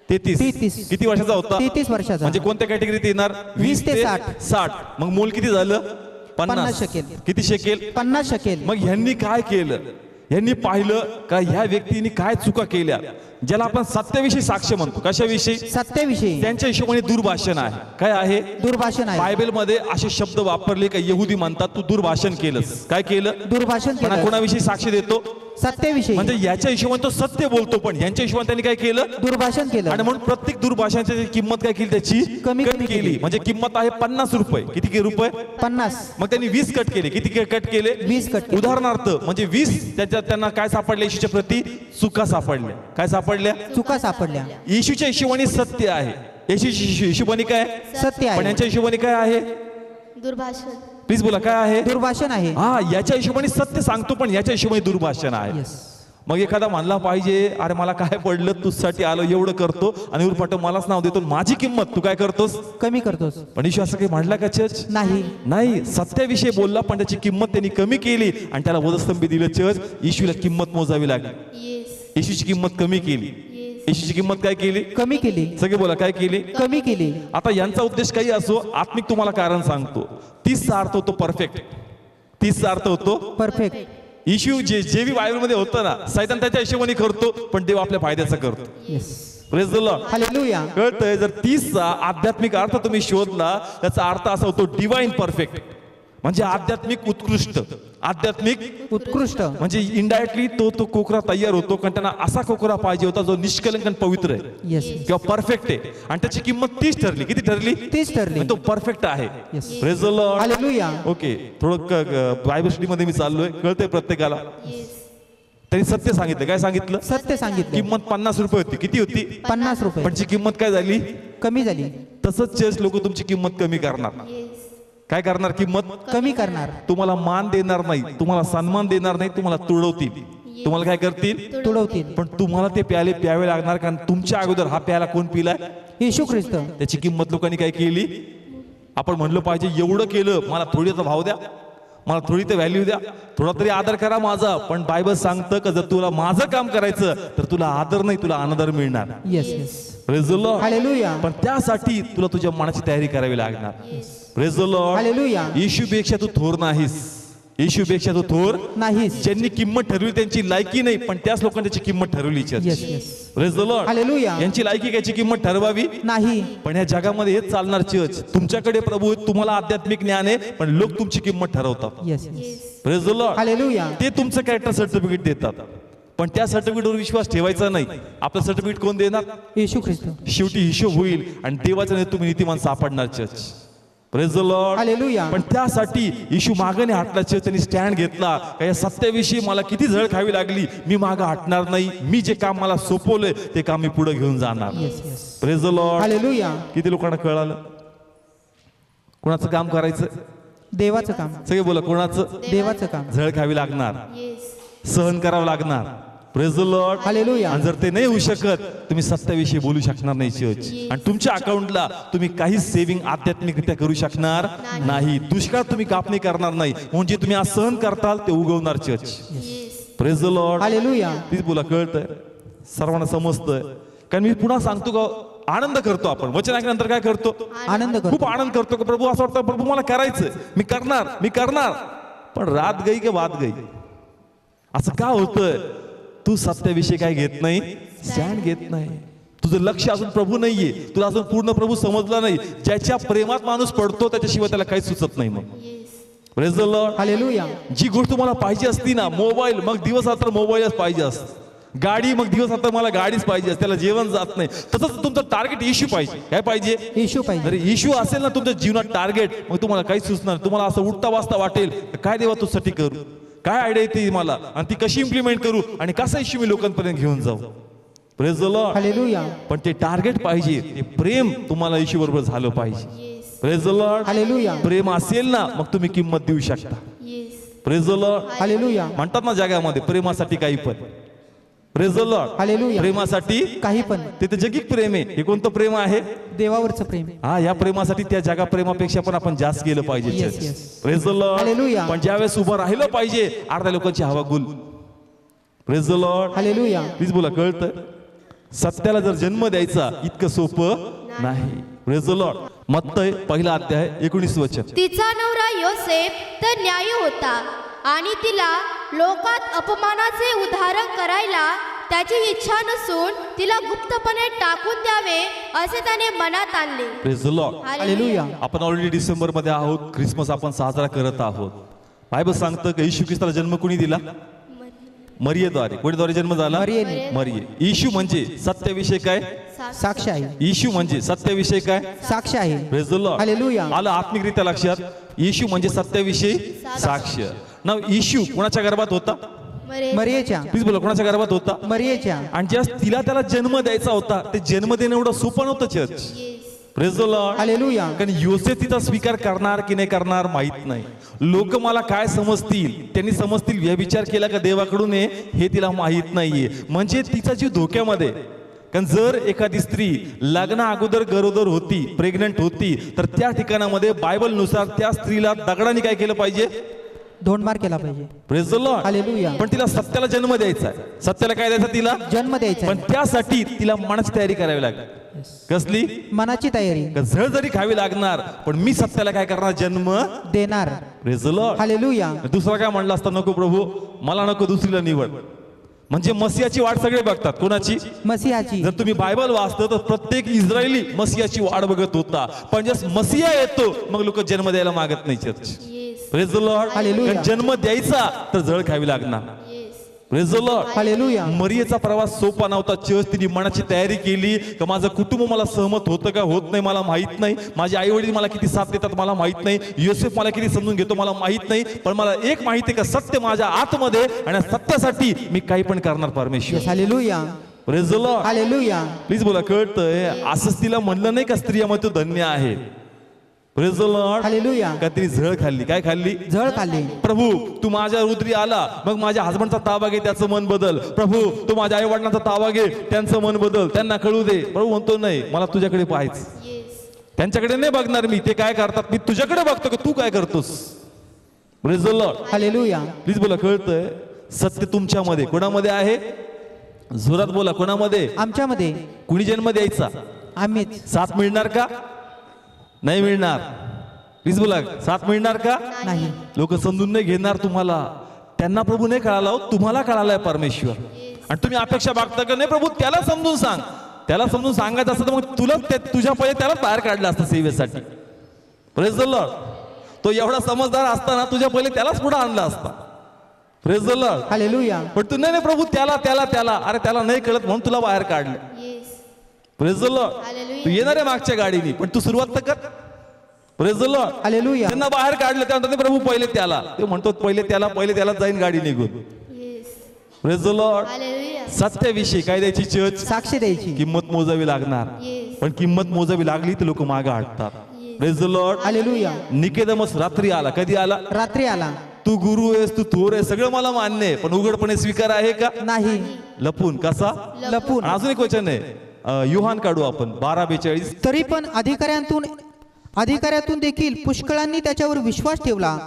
33. किती वर्षाचा होता? 33 वर्षाचा. म्हणजे कोणत्या कॅटेगरीत येणार? 20 ते 60. मग मोल किती झालं? 50 शकेल. किती शेकेल? 50 शकेल. मग ह्यांनी काय केलं? ह्यांनी पाहिलं का ह्या व्यक्तीने काय चुका केल्या, ज्याला आपण सत्याविषयी साक्ष म्हणतो. कशाविषयी? सत्याविषयी. त्यांच्या हिशोबाने दुर्भाषण आहे. काय आहे? दुर्भाषण आहे. बायबलमध्ये असे शब्द वापरले का यहुदी म्हणतात तू दुर्भाषण केलंस. काय केलं? दुर्भाषण केलं. कोणाविषयी साक्ष देतो? सत्याविषयी. म्हणजे याच्या हिशोबाने तो सत्य बोलतो, पण यांच्या हिशोबाने त्यांनी काय केलं? दुर्भाषण केलं. आणि म्हणून प्रत्येक दुर्भाषणाची किंमत काय केली? त्याची कमी केली. म्हणजे किंमत आहे 50 रुपये. किती रुपये? 50. मग त्यांनी 20 कट केले. किती कट केले? 20 कट केले. उदाहरणार्थ म्हणजे 20 त्यांना काय सापडले? येशूच्या प्रती चुका सापडल्या. काय सापडल्या? चुका सापडल्या. येशूच्या हिशोबाने सत्य आहे. येशूच्या हिशोबाने काय? सत्य पण आहे. यांच्या हिशोबाने काय आहे? दुर्भाषण. प्लीज बोला, काय आहे? दुर्भाषण आहे. हा, याच्या हिशोबाने सत्य सांगतो पण याच्या हिशोबाने दुर्भाषण आहे. Yes. मग एखादा म्हणला पाहिजे अरे मला काय पडलं, तुझसाठी आलो, एवढं करतो आणि उरफाट मलाच नाव देतो, माझी किंमत तू काय करतोस? कमी करतोस. पण येशू असं काही म्हणला का चर्च? नाही. सत्याविषयी बोलला पण त्याची किंमत त्यांनी कमी केली आणि त्याला वधस्तंभी दिलं. चर्च येशूला किंमत मोजावी लागली. येस. येशूची किंमत कमी केली. येस. येशूची किंमत काय केली? कमी केली. सगळे बोला, काय केली? कमी केली. आता यांचा उद्देश काही असो, आत्मिक तुम्हाला कारण सांगतो. 30चा अर्थ होतो परफेक्ट. 30चा अर्थ होतो परफेक्ट. येशू जे बायबलमध्ये होतं ना, सैतान त्याच्या हिशोबाने करतो पण देव आपल्या फायद्याचा करतो. Yes. Praise the Lord. Hallelujah. कळतंय? जर 30चा आध्यात्मिक अर्थ तुम्ही शोधला, त्याचा अर्थ असा होतो डिवाइन परफेक्ट. म्हणजे आध्यात्मिक उत्कृष्ट. आध्यात्मिक उत्कृष्ट. म्हणजे इनडायरेक्टली तो कोकरा तयार होतो, कारण त्यांना असा कोकरा पाहिजे होता जो निष्कलंक आणि पवित्र आहे. येस. किंवा परफेक्ट आहे. आणि त्याची किंमत 30 ठरली. किती ठरली? 30 ठरली. आणि तो परफेक्ट आहे. Yes. Praise the Lord. Hallelujah. Okay, थोडं बायबल स्टडी मध्ये मी चाललोय. कळतंय प्रत्येकाला? येस. त्यांनी सत्य सांगितलं. काय सांगितलं? सत्य सांगितलं. किंमत 50 रुपये होती. किती होती? 50 रुपये. पण ची किंमत काय झाली? कमी झाली. तसंच चर्च लोक तुमची किंमत कमी करणार. येस. काय करणार? किंमत कमी करणार. तुम्हाला मान देणार नाही, तुम्हाला सन्मान देणार नाही, तुम्हाला तुडवतील. तुम्हाला काय करतील? तुडवतील. पण तुम्हाला ते प्याले प्यावे लागणार, कारण तुमच्या अगोदर हा प्याला कोण पिलाय? येशू ख्रिस्त. त्याची किंमत लोकांनी काय केली? आपण म्हणलं पाहिजे एवढं केलं, मला थोडीचा भाव द्या, मला थोडी तर व्हॅल्यू द्या, थोडा तरी आदर करा माझा. पण बायबल सांगतं का जर तुला माझं काम करायचं तर तुला आदर नाही, तुला अनादर मिळणार. Yes yes. Praise the Lord. Hallelujah. पण त्यासाठी तुला तुझ्या मनाची तयारी करावी लागणार. Praise the Lord. हालेलुया. येशूपेक्षा तू थोर नाहीस, येशूपेक्षा तू थोर नाहीस. ज्यांनी किंमत ठरवली त्यांची लायकी नाही, पण त्याच लोकांनी त्याची किंमत ठरवली. Yes yes. Praise the Lord. Hallelujah. यांची लायकी कायची किंमत ठरवावी नाही. पण या जगामध्ये हेच चालणार. चर्च तुमच्याकडे प्रभू आहेत, तुम्हाला आध्यात्मिक ज्ञान आहे, पण लोक तुमची किंमत ठरवतात. Yes yes. Praise the Lord. Hallelujah. ते तुमचं कॅरेक्टर सर्टिफिकेट देतात, पण त्या सर्टिफिकेटवर विश्वास ठेवायचा नाही. आपलं सर्टिफिकेट कोण देणार? येशू ख्रिस्त. शेवटी हिशोब होईल आणि देवाच्या नाही तुम्ही नीतिमान सापडणार. Church praise the Lord. Hallelujah. पण त्यासाठी येशू मागणे हटला. चर्च त्यांनी स्टँड घेतला का या सत्याविषयी मला किती झळ खावी लागली, मी मागं हटणार नाही. मी जे काम मला सोपवलंय ते काम मी पुढे घेऊन जाणार. Yes yes. Praise the Lord. Hallelujah. किती लोकांना कळालं कोणाचं काम करायचं? देवाचं काम. सगळे बोला, कोणाचं? देवाचं काम. झळ खावी लागणार, सहन करावं लागणार. Praise the Lord. हालेलुया. आणि जर ते नाही होऊ शकत तुम्ही सत्याविषयी बोलू शकणार नाही चर्च. आणि तुमच्या अकाउंटला तुम्ही काहीच सेव्हिंग आध्यात्मिकरित्या करू शकणार नाही. दुष्काळ तुम्ही कापणी करणार नाही, म्हणजे तुम्ही आज सहन करताल ते उगवणार. Church praise the Lord. Hallelujah. तीच बोला, कळतंय सर्वांना, समजतंय. कारण मी पुन्हा सांगतो का, आनंद करतो आपण वचन ऐकल्यानंतर. काय करतो? आनंद करतो. खूप आनंद करतो का प्रभू, असं वाटतं प्रभू मला करायचं, मी करणार मी करणार. पण रात गई की वाद गई, असं का होतंय? तू सत्याविषयी काय घेत नाही, स्टँड घेत नाही. तुझं लक्ष अजून प्रभू नाहीये, तुला अजून पूर्ण प्रभू समजला नाही. ज्याच्या प्रेमात माणूस पडतो त्याच्याशिवाय त्याला काही सुचत नाही. मग प्रेज द लॉर्ड. हालेलुया. जी गोष्ट तुम्हाला पाहिजे असती ना, मोबाईल, मग दिवस रात्र मोबाईलच पाहिजे असत. गाडी, मग दिवस रात्र मला गाडीच पाहिजे असते, त्याला जेवण जात नाही. तसंच तुमचं टार्गेट इश्यू पाहिजे. काय पाहिजे? येशू पाहिजे. जर इश्यू असेल ना तुमच्या जीवनात टार्गेट, मग तुम्हाला काही सुचणार. तुम्हाला असं उठता वाजता वाटेल काय देवा तुझ्यासाठी करू, काय आयडिया येते मला, आणि ती कशी इम्प्लिमेंट करू, आणि कसा इश्यू मी लोकांपर्यंत घेऊन जाऊ. Praise the Lord. हालेलुया. पण ते टार्गेट पाहिजे, ते प्रेम तुम्हाला इश्यू बरोबर झालं पाहिजे. Praise the Lord. हालेलुया. प्रेम असेल ना मग तुम्ही किंमत देऊ शकता. Praise the Lord. हालेलुया. म्हणतात ना जगामध्ये प्रेमासाठी काही पण. Praise the Lord. हालेलुया. प्रेमासाठी काही पण. ते जगिक प्रेम आहे. हे कोणतं प्रेम आहे? देवावरचं प्रेम. हा, या प्रेमासाठी त्या जगा प्रेमापेक्षा पण आपण जास्त गेलं पाहिजे. Yes, yes. Praise the Lord. Hallelujah. पण ज्यावेळेस उभं राहिलं पाहिजे अर्ध्या लोकांची हवा गुल. Praise the Lord. Hallelujah. Please बोला, कळतं? सत्याला जर जन्म द्यायचा इतकं सोपं नाही. Praise the Lord. मत्तय 1:19 वचन. तिचा नवरा योसेफ तर न्यायी होता आणि तिला लोकात अपमानाचे उदाहरण करायला त्याची इच्छा नसून तिला गुप्तपणे टाकून द्यावे असे त्याने मनात आणले. Praise the Lord. हालेलुया. आपण ऑलरेडी डिसेंबर मध्ये आहोत, ख्रिसमस आपण साजरा करत आहोत. बायबल सांगतं की येशू ख्रिस्ताला जन्म कोणी दिला? मरियेद्वारे. कोणीद्वारे जन्म झाला? मरियेने. मरिये. येशू म्हणजे सत्याविषय काय? साक्ष आहे. येशू म्हणजे सत्याविषय काय? साक्ष आहे. Praise the Lord. हालेलुया. आलं आत्मिकरित्या लक्षात. येशू म्हणजे सत्याविषयी साक्ष. ना येशू कोणाच्या गर्भात होता? मरियेच्या. प्लीज बोला, कोणाच्या गर्भात होता? मरियेच्या. आणि ज्या तिला त्याला जन्म द्यायचा होता ते जन्म देणं एवढं सोपं नव्हतं. Church praise the Lord. Hallelujah. कारण योसेफ तिचा स्वीकार करणार की नाही करणार माहित नाही. लोक मला काय समजतील, त्यांनी समजतील व्यभिचार केला का देवाकडून हे तिला माहित नाहीये. म्हणजे तिचा जीव धोक्यामध्ये. कारण जर एखादी स्त्री लग्ना अगोदर गरोदर होती, प्रेग्नंट होती, तर त्या ठिकाणामध्ये बायबलनुसार त्या स्त्रीला दगडाने काय केलं पाहिजे? धोंडमार केला पाहिजे. Praise the Lord. हालेलुया. पण तिला सत्याला जन्म द्यायचा आहे. सत्याला काय द्यायचा? तिला जन्म द्यायचा पण आहे. त्यासाठी तिला मनाची तयारी करावी लागेल. कसली? मनाची तयारी. झळ जरी खावी लागणार, पण मी सत्याला काय करणार? जन्म देणार. Praise the Lord. हालेलुया. दुसरा काय म्हणलं असता? नको प्रभू, मला नको दुसरीला निवड. म्हणजे मसियाची वाट सगळे बघतात. कोणाची? मसीहाची. जर तुम्ही बायबल वाचता तर प्रत्येक इस्रायली मसियाची वाट बघत होता. पण जस मसिया येतो मग लोक जन्म द्यायला मागत नाही. Church praise the Lord. Hallelujah. जन्म द्यायचा तर जळ खावी लागणार. Praise the Lord. हालेलुया. मरियेचा प्रवास सोपा नव्हता. चर्च तिने मनाची तयारी केली का माझं कुटुंब मला सहमत होतं का होत नाही मला माहित नाही, माझे आई वडील मला किती साथ देतात मला माहित नाही, योसेफ मला किती समजून घेतो मला माहित नाही, पण मला एक माहिती आहे का सत्य माझ्या आतमध्ये, आणि सत्यासाठी मी काही पण करणार परमेश्वर. Hallelujah. Praise the Lord. Hallelujah. Please बोला, कळतंय? असंच तिला म्हणलं नाही का स्त्रियामध्ये तू धन्य आहे. Praise the Lord. हालेलुया. काहीतरी झळ खाल्ली. काय खाल्ली? झळ खाल्ली. प्रभू तू माझ्या रुद्री आला, मग माझ्या हसबंडचा ताबा घे, त्याचं मन बदल. प्रभू तू माझ्या आई वडिलांचा ताबा घे, त्यांचं मन बदल, त्यांना कळू दे. प्रभू म्हणतो नाही, मला तुझ्याकडे पाहायचं. त्यांच्याकडे नाही बघणार मी, ते काय करतात, मी तुझ्याकडे बघतो की तू काय करतोस. Praise the Lord. Hallelujah. Please बोला. कळतंय? सत्य तुमच्यामध्ये. कोणामध्ये आहे? जोरात बोला. कोणामध्ये? आमच्यामध्ये. कुणी जन्म द्यायचा? आम्हीच. साथ मिळणार का? नाही मिळणार. प्लीज बोला. साथ मिळणार का? नाही. लोक समजून नाही घेणार तुम्हाला. त्यांना प्रभू नाही कळाला, तुम्हाला कळालाय परमेश्वर. आणि तुम्ही अपेक्षा बागता का नाही प्रभू त्याला समजून सांग. त्याला समजून सांगायचं असतं तर मग तुला तुझ्या पहिले त्याला बाहेर काढलं असतं सेवेसाठी. Praise the Lord. तो एवढा समजदार असताना तुझ्या पहिले त्यालाच पुढे आणला असता. Praise the Lord. हालेलुया. पण तू नाही प्रभू त्याला त्याला त्याला अरे त्याला नाही कळत म्हणून तुला बाहेर काढलं. Praise the Lord. तू येणार आहे मागच्या गाडीनी, पण तू सुरुवात तर कर. Praise the Lord. हालेलुया. त्यांना बाहेर काढलं त्यानंतर प्रभू पहिले त्याला, ते म्हणतो पहिले त्याला जाईन गाडी निघून. Praise the Lord. सत्याविषयी काय द्यायची चर्च? साक्ष द्यायची. किंमत मोजावी लागणार. पण किंमत मोजावी लागली तर लोक मागे हटतात. Praise the Lord. Hallelujah. Nicodemus रात्री आला. कधी आला? रात्री आला. तू गुरु आहेस, तू थोर आहे, सगळं मला मान्य आहे, पण उघडपणे स्वीकार आहे का? नाही. लपून. कसा? लपून. अजून एक वचन आहे, योहान काढू आपण 12:42. तरी पण अधिकाऱ्यातून देखील पुष्कळांनी त्याच्यावर विश्वास ठेवला,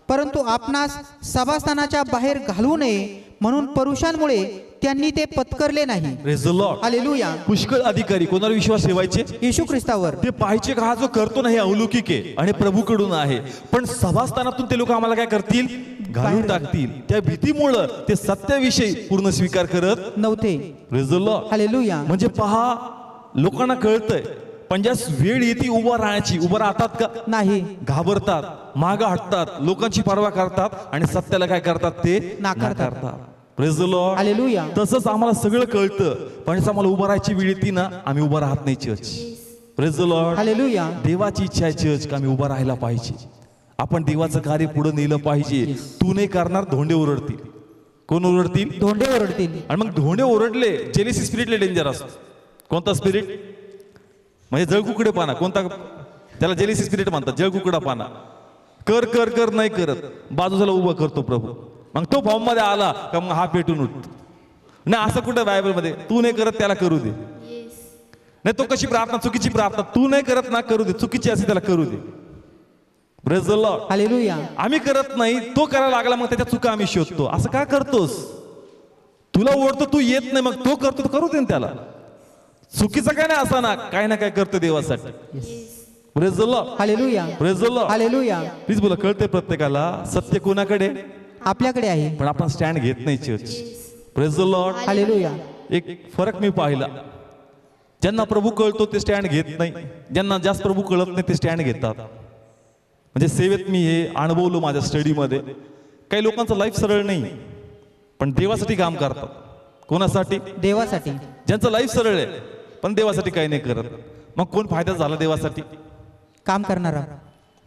परंतु आपणास सभास्थानाच्या बाहेर घालवू नये म्हणून परुषांमुळे त्यांनी ते पत्करले नाही. Praise the Lord. हालेलुया. पुष्कळ अधिकारी कोणावर विश्वास ठेवायचे? येशू ख्रिस्तावर. ते पाहिजे का हा जो करतो ना हे अलौकिक आहे आणि प्रभूकडून आहे, पण सभास्थानातून ते लोक आम्हाला काय करतील? घालून टाकतील. त्या भीतीमुळं ते सत्याविषयी पूर्ण स्वीकार करत नव्हते. Praise the Lord. हालेलुया. म्हणजे पहा, लोकांना कळतंय, पण ज्या वेळ येते उभं राहण्याची, उभं राहतात का? नाही. घाबरतात, मागं हटतात, लोकांची पर्वा करतात आणि सत्याला काय करतात? ते नाकारतात. Praise the Lord. हालेलुया. तसंच आम्हाला सगळं कळतं, पण जसं आम्हाला उभं राहायची वेळ येते ना, आम्ही उभं राहत नाही church. Praise the Lord. Hallelujah. देवाची इच्छा आहे चर्च का आम्ही उभं राहायला पाहिजे. आपण देवाचं कार्य पुढे नेलं पाहिजे. तू नाही करणार, धोंडे ओरडतील. कोण ओरडतील? धोंडे ओरडतील. आणि मग धोंडे ओरडले, जेलिसी स्पिरिटले डेंजर असतो. कोणता स्पिरिट? म्हणजे जळकुकडे पाना. कोणता? त्याला जेलिसी स्पिरिट म्हणतात. जळकुकडा पाना. कर कर कर नाही करत, बाजूला उभं करतो प्रभू. मग तो फॉर्म मध्ये आला का मग हा पेटून उठतो. नाही असं कुठं बायबल मध्ये? तू नाही करत त्याला करू दे. नाही तो कशी प्रार्थना? चुकीची प्रार्थना. तू नाही करत ना, करू दे. चुकीची असेल त्याला करू दे. Praise the Lord. हालेलुया. आम्ही करत नाही, तो करायला लागला, मग त्याच्या चुका आम्ही शोधतो. असं का करतोस? तुला ओढतो, तू येत नाही, मग तो करतो, करू दे त्याला. चुकीचं काय नाही असा ना, काय ना काय करतो देवासाठी. Praise the Lord. Hallelujah. Praise the Lord. Hallelujah. Please बोला. कळते प्रत्येकाला सत्य कोणाकडे? आपल्याकडे आहे. पण आपण स्टँड घेत नाही church. Praise the Lord. Hallelujah. एक फरक मी पाहिला, ज्यांना प्रभू कळतो ते स्टँड घेत नाही, ज्यांना जास्त प्रभू कळत नाही ते स्टँड घेतात. म्हणजे सेवेत मी हे अनुभवलो माझ्या स्टडीमध्ये. काही लोकांचं लाईफ सरळ नाही, पण देवासाठी काम करतात. कोणासाठी? देवासाठी. ज्यांचं लाईफ सरळ आहे पण देवासाठी काही नाही करत, मग कोण फायदा झाला देवासाठी? काम करणारा.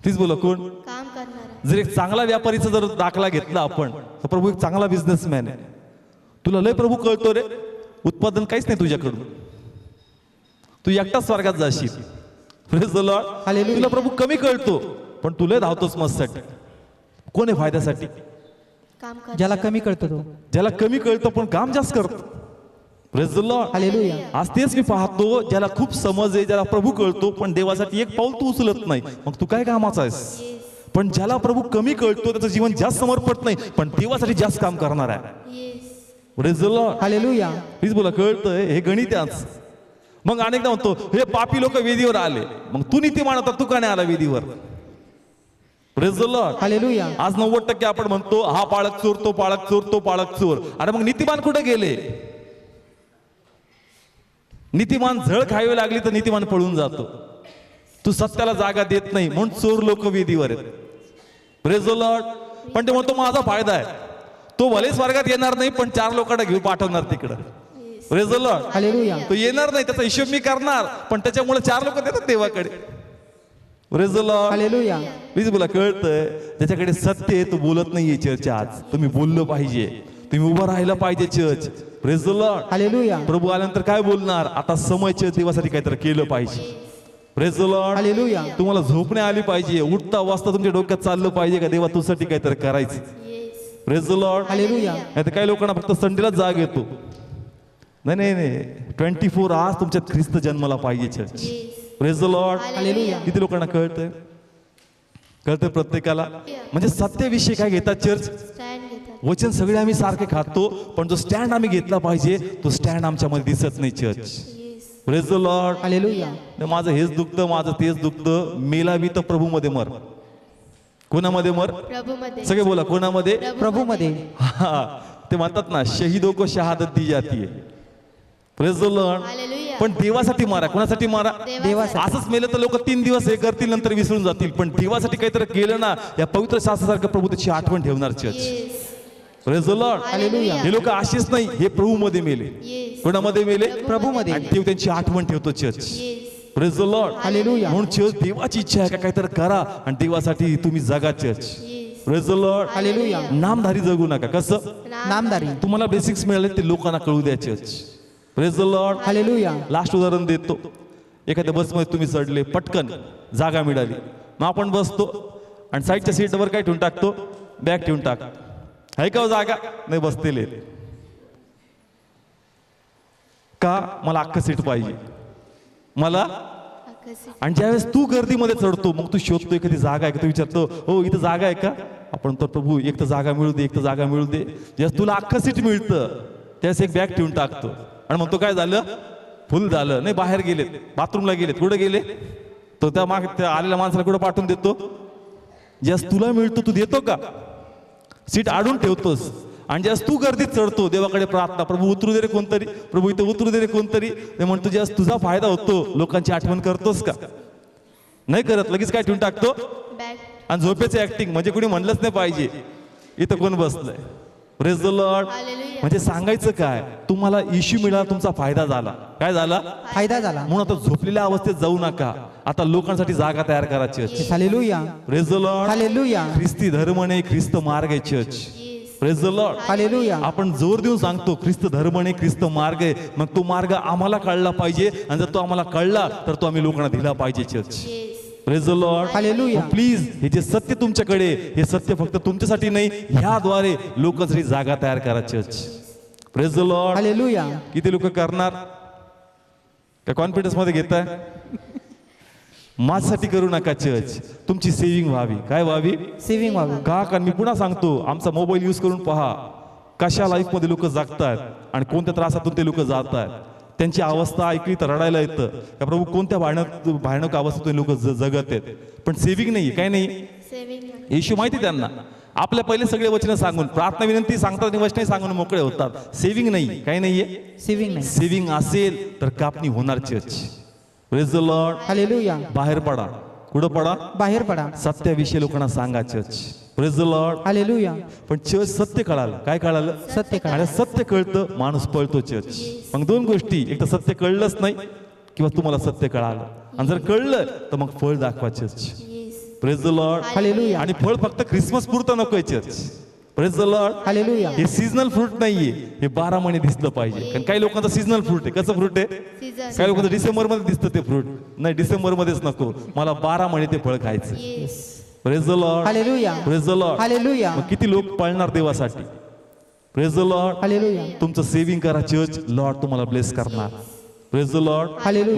प्लीज बोला. कोण? काम करणारा. जर एक चांगला व्यापारीचा जर दाखला घेतला आपण, तर प्रभू एक चांगला बिझनेसमॅन आहे. तुला लय प्रभू कळतो रे, उत्पादन काहीच नाही तुझ्याकडून, तू एकटाच स्वर्गात जाशील. Praise the Lord. हालेलुया. तुला प्रभू कमी कळतो, पण तू लय धावतोस मस्तसाठी. कोण आहे फायद्यासाठी? काम ज्याला कमी कळतो तो. ज्याला कमी कळतं पण काम जास्त करतो. Praise the Lord. हालेलुया. आज तेच मी पाहतो, ज्याला खूप समज आहे, ज्याला प्रभू कळतो, पण देवासाठी एक पाऊल तू उचलत नाही, मग तू काय कामाचा आहेस? पण ज्याला प्रभू कमी कळतो, त्याचं जीवन जास्त समर्पत नाही, पण देवासाठी जास्त काम करणार आहे. Praise the Lord. Hallelujah. Please बोला. कळतंय? हे गणित आहे आज. मग अनेकदा म्हणतो हे पापी लोक वेदीवर आले, मग तू नीतिमान होता, तू का नाही आला वेदीवर? Praise the Lord. हालेलुया. आज 90% आपण म्हणतो हा पाळक चोर, तो पाळक चोर, तो पाळक चोर. अरे मग नीतिमान कुठे गेले? नीतिमान झळ खावी लागली तर नीतिमान पळून जातो. तू सत्याला जागा देत नाही म्हणून चोर लोक वेदीवर आहेत. Praise the Lord. पण ते म्हणतो माझा फायदा आहे, तो भले स्वर्गात येणार नाही, पण 4 लोकांना घेऊन पाठवणार तिकडं. Praise the Lord. हालेलुया. तो येणार नाही, त्याचा हिशोब मी करणार, पण त्याच्यामुळे 4 लोक देतात देवाकडे. Praise the Lord. Hallelujah. Please बोला. कळतंय? ज्याच्याकडे सत्य आहे तो बोलत नाहीये चर्च. आज तुम्ही बोललं पाहिजे, तुम्ही उभं राहायला पाहिजे church. Praise the Lord. Hallelujah. प्रभू आल्यानंतर काय बोलणार? आता समयच्या देवासाठी काहीतरी केलं पाहिजे. Praise the Lord. हालेलुया. तुम्हाला झोप नाही आली पाहिजे, उठता वाजता तुमच्या डोक्यात चाललं पाहिजे का देवा तुझ्यासाठी काहीतरी करायचं. Yes. Praise the Lord. Hallelujah. नाही तर काही लोकांना फक्त संडेलाच जाग येतो. नाही नाही नाही, 24 आवर्स तुमच्यात ख्रिस्त जन्माला पाहिजे. Yes. Praise the Lord. Hallelujah. किती लोकांना कळतंय? कळतंय प्रत्येकाला. म्हणजे सत्याविषयी काय घेतात चर्च? स्टँड घेतात. वचन सगळे आम्ही सारखे खातो, पण जो स्टँड आम्ही घेतला पाहिजे तो स्टँड आमच्यामध्ये दिसत नाही church. Yes. Praise the Lord. Hallelujah. माझं हेच दुखतं, माझं तेच दुखतं, मेला बी तर प्रभूमध्ये मर. कोणामध्ये मर? प्रभूमध्ये. सगळे बोला, कोणामध्ये? प्रभूमध्ये. हा, ते म्हणतात ना, शहीदों को शहादत दी जाती है. Praise the Lord. हालेलुया. पण देवासाठी मारा. कोणासाठी मारा? देवासाठी. असंच मेलं तर लोक 3 दिवस हे करतील, नंतर विसरून जातील. पण देवासाठी काहीतरी केलं ना, या पवित्र शास्त्रासारखं प्रभू त्याची आठवण ठेवणार church. Yes. Praise the Lord. Hallelujah. हे लोक अशीच नाही, हे प्रभूमध्ये मेले. येस. कोणामध्ये मेले? प्रभूमध्ये. आणि देव त्यांची आठवण ठेवतो church. Yes. Praise the Lord. Hallelujah. म्हणून चर्च देवाची इच्छा आहे का काहीतरी करा आणि देवासाठी तुम्ही जगा church. Yes. Praise the Lord. Hallelujah. नामधारी जगू नका. कसं? नामदारी. तुम्हाला बेसिक्स मिळाले ते लोकांना कळू द्या church. Praise the Lord. Hallelujah. Last उदाहरण देतो. एखाद्या बसमध्ये तुम्ही चढले, पटकन जागा मिळाली, मग आपण बसतो आणि साईडच्या सीटवर काय ठेवून टाकतो? बॅग ठेवून टाक. आहे का हो जागा? नाही, बसतेले. का? मला अख्खं सीट पाहिजे मला. आकाशी. आणि ज्यावेळेस तू गर्दीमध्ये चढतो, मग तू शोधतो एखादी जागा आहे का, तू विचारतो हो इथं जागा आहे का? आपण तर प्रभू एक तर जागा मिळू दे, एक तर जागा मिळू दे. ज्यावेळेस तुला अख्खं सीट मिळतं त्यावेळेस एक बॅग ठेवून टाकतो आणि म्हणतो काय झालं? फुल झालं. नाही, बाहेर गेलेत, बाथरूमला गेलेत, कुठे गेले? तो त्या त्या आलेल्या माणसाला कुठं पाठवून देतो? ज्यावेळेस तुला मिळतो तू देतो का? सीट आडून ठेवतोस. आणि ज्यावेळेस तू गर्दीत चढतो, देवाकडे प्रार्थना, प्रभू उतरू दे रे कोणतरी, प्रभू इथे उतरू दे रे कोणतरी, ते म्हणतो ज्यावेळेस तुझा फायदा होतो, लोकांची आठवण करतोस का? नाही करत. लगेच काय ठेवून टाकतो? बॅग. आणि झोपेचं ऍक्टिंग, म्हणजे कुणी म्हणलंच नाही पाहिजे इथं कोण बसलंय. Praise the Lord. हालेलुया. म्हणजे सांगायचं काय, तुम्हाला इश्यू मिळाला, तुमचा फायदा झाला. काय झाला? फायदा झाला. म्हणून आता झोपलेल्या अवस्थेत जाऊ नका, आता लोकांसाठी जागा तयार करा church. Hallelujah. Praise the Lord. Hallelujah. ख्रिस्ती धर्म नाही, ख्रिस्त मार्ग आहे church. Yes. Praise the Lord. Hallelujah. आपण जोर देऊन सांगतो ख्रिस्त धर्म नाही, ख्रिस्त मार्ग आहे. मग तो मार्ग आम्हाला कळला पाहिजे, आणि जर तो आम्हाला कळला तर तो आम्ही लोकांना दिला पाहिजे church. Yes. Praise the Lord. Hallelujah. Please, हे जे सत्य तुमच्याकडे, हे सत्य फक्त तुमच्यासाठी नाही, ह्याद्वारे लोकांसाठी जागा तयार करा church. Praise the Lord. Hallelujah. किती लोक करणार? त्या कॉन्फिडन्स मध्ये घेताय? माझ्यासाठी करू नका चर्च, तुमची सेव्हिंग व्हावी. काय व्हावी? सेव्हिंग व्हावी. का? कारण मी पुन्हा सांगतो, आमचा मोबाईल यूज करून पहा कशा लाईफ मध्ये लोक जगतात आणि कोणत्या त्रासातून ते लोक जात आहेत. त्यांची अवस्था ऐकली तर रडायला येतं का प्रभू कोणत्या भयानक अवस्थेतून लोक जगत आहेत. पण सेव्हिंग नाही. काय नाही? सेविंग. येशू माहिती त्यांना. आपल्या पहिले सगळे वचन सांगून, प्रार्थना विनंती सांगतात आणि वचने सांगून मोकळे होतात. सेव्हिंग नाही. काय नाहीये? सेव्हिंग नाही. सेव्हिंग असेल तर कापणी होणार church. Praise the Lord. Hallelujah. बाहेर पडा. कुठं पडा? बाहेर पडा. सत्याविषयी लोकांना सांगा church. Praise the Lord. Hallelujah. पण चर्च सत्य कळालं. काय कळालं? सत्य कळालं. आणि सत्य कळतं, माणूस पळतो चर्च. मग 2 गोष्टी, एक तर सत्य कळलंच नाही किंवा तुम्हाला सत्य कळालं, आणि जर कळलं तर मग फळ दाखवा church. Yes. Praise the Lord. Hallelujah. आणि फळ फक्त ख्रिसमस पुरतं नकोय church. Praise the Lord. Hallelujah. हे सीजनल फ्रूट नाहीये, हे 12 महिने दिसलं पाहिजे. कारण काही लोकांचं सीजनल फ्रूट आहे. कसं फ्रूट आहे? सीझन. काही लोकांचं डिसेंबर मध्ये दिसतं ते फ्रूट. नाही, डिसेंबर मध्येच नको, मला 12 महिने ते फळ खायचं. Yes. Praise the Lord. Hallelujah. Praise the Lord. Hallelujah. मग किती लोक पळणार देवासाठी? Praise the Lord. हालेलुया. तुमचं सेव्हिंग करा चर्च, लॉर्ड तुम्हाला ब्लेस करणार. Praise the Lord. हालेलुया.